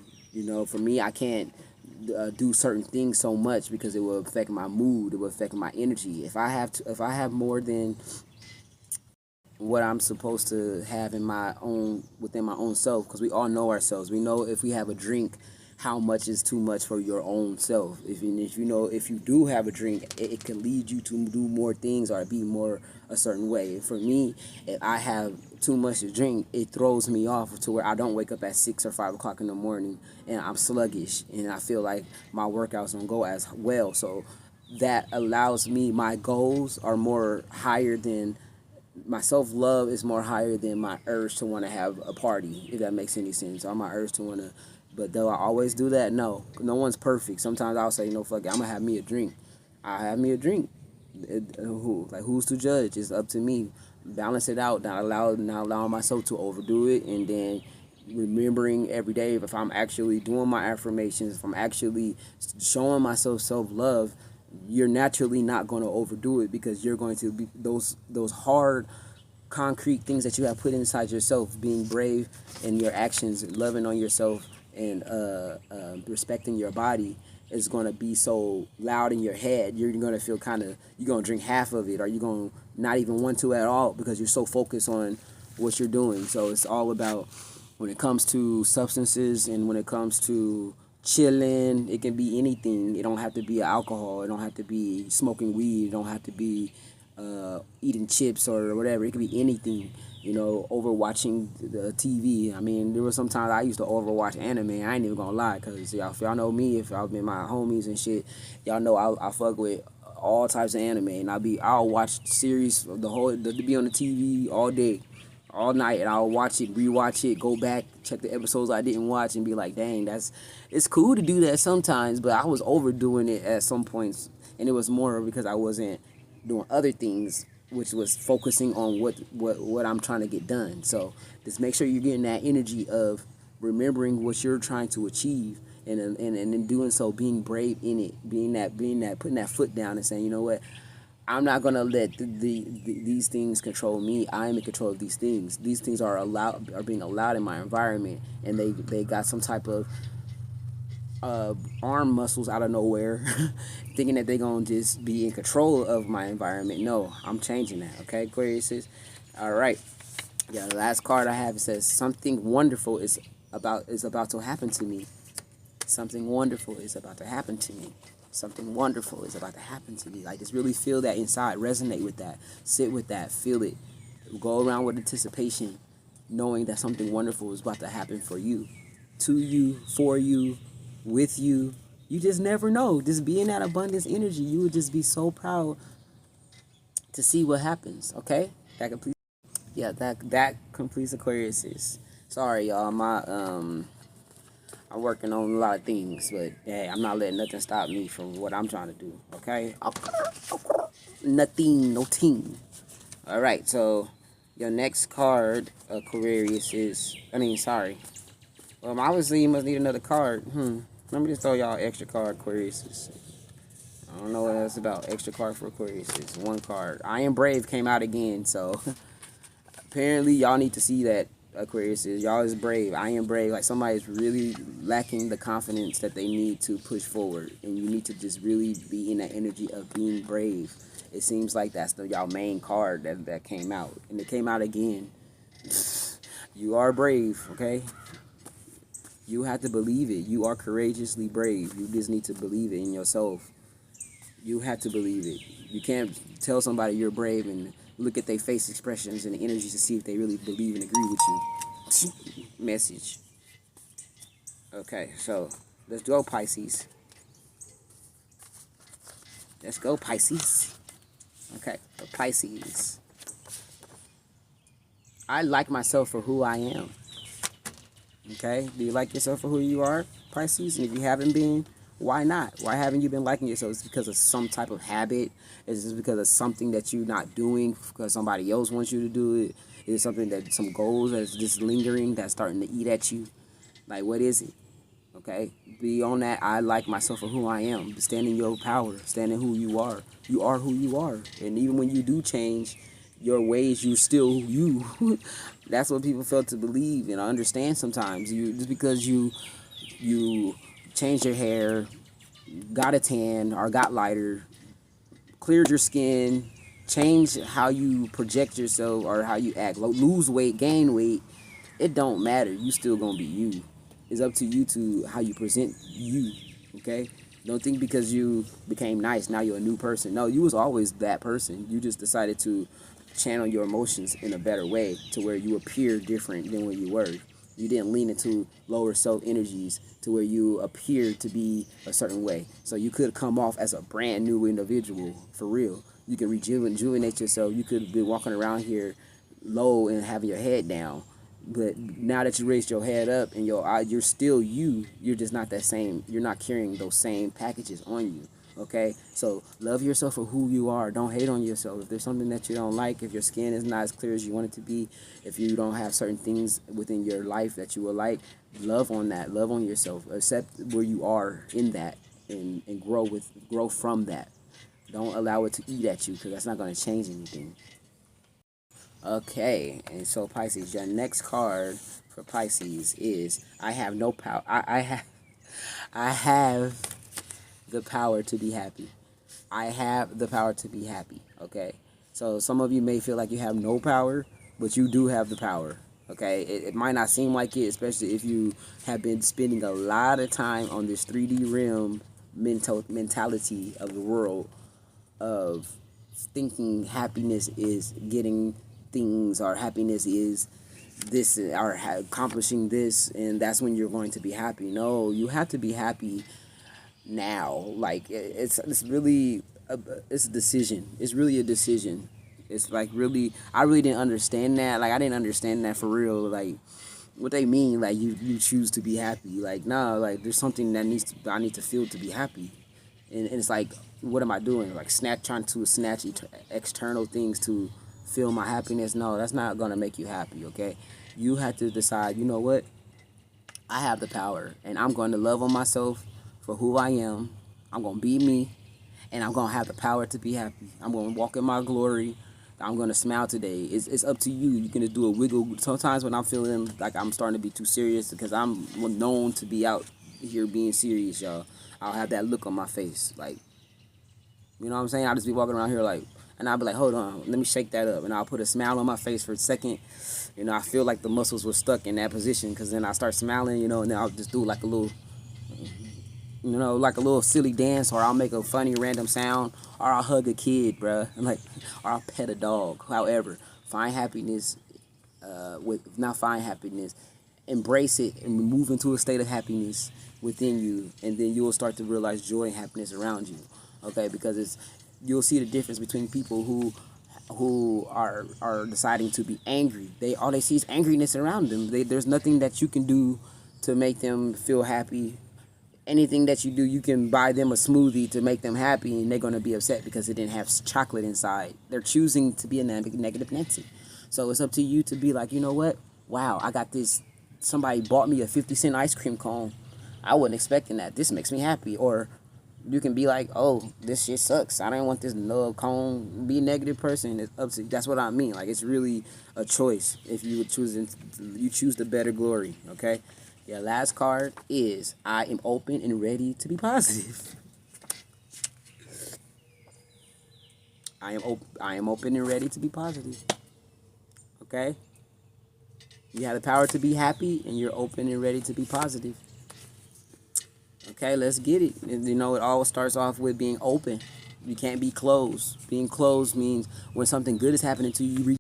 For me, I can't do certain things so much because it will affect my mood. It will affect my energy. If I have more than what I'm supposed to have within my own self, because we all know ourselves. We know if we have a drink, how much is too much for your own self. If you do have a drink, it can lead you to do more things or be more a certain way. For me, if I have too much to drink, it throws me off to where I don't wake up at 6 or 5 o'clock in the morning and I'm sluggish and I feel like my workouts don't go as well. So that allows me, my goals are more higher than my self-love is more higher than my urge to want to have a party, if that makes any sense. Or my urge to want to, but though I always do that, no one's perfect. Sometimes I'll say, fuck it, I'm going to have me a drink. I'll have me a drink. Who's to judge? It's up to me. Balance it out, not allowing myself to overdo it, and then remembering every day if I'm actually doing my affirmations, if I'm actually showing myself self-love, you're naturally not going to overdo it, because you're going to be those hard concrete things that you have put inside yourself, being brave in your actions, loving on yourself, and respecting your body, is going to be so loud in your head. You're going to feel you're going to drink half of it, or you're going to not even want to at all, because you're so focused on what you're doing. So it's all about, when it comes to substances and when it comes to chilling, it can be anything. It don't have to be alcohol. It don't have to be smoking weed. It don't have to be eating chips or whatever. It could be anything. Overwatching the TV. I mean, there was sometimes I used to overwatch anime. I ain't even gonna lie, cause if y'all know me, if y'all been my homies and shit, y'all know I fuck with all types of anime, and I'll watch series to be on the TV all day, all night, and I'll watch it, rewatch it, go back, check the episodes I didn't watch, and be like, dang, it's cool to do that sometimes, but I was overdoing it at some points, and it was more because I wasn't doing other things, which was focusing on what I'm trying to get done. So just make sure you're getting that energy of remembering what you're trying to achieve, and in doing so, being brave in it, being that putting that foot down and saying, you know what, I'm not gonna let these things control me. I am in control of these things. These things are being allowed in my environment, and they got some type of arm muscles out of nowhere, thinking that they're gonna just be in control of my environment. No, I'm changing that. Okay, Aquarius. All right. Yeah, the last card I have, it says something wonderful is about to happen to me. Something wonderful is about to happen to me. Something wonderful is about to happen to me. Like, just really feel that inside. Resonate with that. Sit with that. Feel it. Go around with anticipation, knowing that something wonderful is about to happen for you, to you, for you, with you. You just never know. Just be in that abundance energy. You would just be so proud to see what happens. Okay? That completes. Yeah, that completes Aquarius. Sorry, y'all. I'm working on a lot of things, but hey, I'm not letting nothing stop me from what I'm trying to do. Okay? Nothing, no team. All right. So your next card, Aquarius, is. Sorry. Obviously you must need another card. Let me just throw y'all extra card, Aquarius. I don't know what else about extra card for Aquarius. One card. I Am Brave came out again, so apparently y'all need to see that, Aquarius. Y'all is brave. I am brave. Like, somebody's really lacking the confidence that they need to push forward, and you need to just really be in that energy of being brave. It seems like that's y'all main card that came out, and it came out again. You are brave, okay? You have to believe it. You are courageously brave. You just need to believe it in yourself. You have to believe it. You can't tell somebody you're brave and look at their face expressions and the energy to see if they really believe and agree with you. Message. Okay, so let's go, Pisces. Let's go, Pisces. Okay, Pisces. I like myself for who I am. Okay, do you like yourself for who you are, Pisces? And if you haven't been, why not? Why haven't you been liking yourself? Is it because of some type of habit? Is it because of something that you're not doing because somebody else wants you to do it? Is it something that some goals that's just lingering, that's starting to eat at you? Like, what is it? Okay, be on that. I like myself for who I am. Stand in your power. Stand in who you are. You are who you are. And even when you do change your ways, you still you. That's what people fail to believe and understand sometimes. Just because you changed your hair, got a tan or got lighter, cleared your skin, changed how you project yourself or how you act, lose weight, gain weight, it don't matter. You still gonna be you. It's up to you to how you present you, okay? Don't think because you became nice, now you're a new person. No, you was always that person. You just decided to channel your emotions in a better way to where you appear different than what you were. You didn't lean into lower self energies to where you appear to be a certain way. So you could come off as a brand new individual, for real. You can rejuvenate yourself. You could be walking around here low and having your head down. But now that you raised your head up and you're still you. You're just not that same. You're not carrying those same packages on you. Okay, so love yourself for who you are. Don't hate on yourself. If there's something that you don't like, if your skin is not as clear as you want it to be, if you don't have certain things within your life that you would like, love on that. Love on yourself. Accept where you are in that, and grow from that. Don't allow it to eat at you, because that's not going to change anything. Okay, and so Pisces, your next card for Pisces is I have no power. I have the power to be happy. I have the power to be happy. Okay, so some of you may feel like you have no power, but you do have the power. Okay, it might not seem like it, especially if you have been spending a lot of time on this 3D realm mentality of the world, of thinking happiness is getting things, or happiness is this, or accomplishing this, and that's when you're going to be happy. No, you have to be happy now. Like, it's really it's a decision. It's really a decision. It's like, really, I really didn't understand that. Like, I didn't understand that for real. Like, what they mean, like, you choose to be happy. Like, nah, like, there's something that I need to feel to be happy. And it's like, what am I doing? Like, trying to snatch external things to feel my happiness? No, that's not gonna make you happy. Okay, you have to decide, you know what, I have the power, and I'm going to love on myself for who I am. I'm going to be me, and I'm going to have the power to be happy. I'm going to walk in my glory. I'm going to smile today. It's up to you. You can do a wiggle. Sometimes when I'm feeling like I'm starting to be too serious, because I'm known to be out here being serious, y'all, I'll have that look on my face. Like, you know what I'm saying? I'll just be walking around here like, and I'll be like, hold on, let me shake that up. And I'll put a smile on my face for a second. You know, I feel like the muscles were stuck in that position, because then I start smiling, you know, and then I'll just do like a little, you know, like a little silly dance, or I'll make a funny random sound, or I'll hug a kid, bruh, and like, or I'll pet a dog. However, find happiness, not find happiness, embrace it and move into a state of happiness within you, and then you will start to realize joy and happiness around you. Okay, because you'll see the difference between people who are deciding to be angry. All they see is angriness around them. There's nothing that you can do to make them feel happy. Anything that you do, you can buy them a smoothie to make them happy, and they're going to be upset because it didn't have chocolate inside. They're choosing to be a negative Nancy. So it's up to you to be like, you know what? Wow, I got this. Somebody bought me a 50-cent ice cream cone. I wasn't expecting that. This makes me happy. Or you can be like, oh, this shit sucks. I don't want this no cone. Be a negative person. It's up to you. That's what I mean. Like, it's really a choice. If you would you choose the better glory. Okay. Your last card is I am open and ready to be positive. I am open and ready to be positive. Okay? You have the power to be happy, and you're open and ready to be positive. Okay, let's get it. And, you know, it all starts off with being open. You can't be closed. Being closed means when something good is happening to you,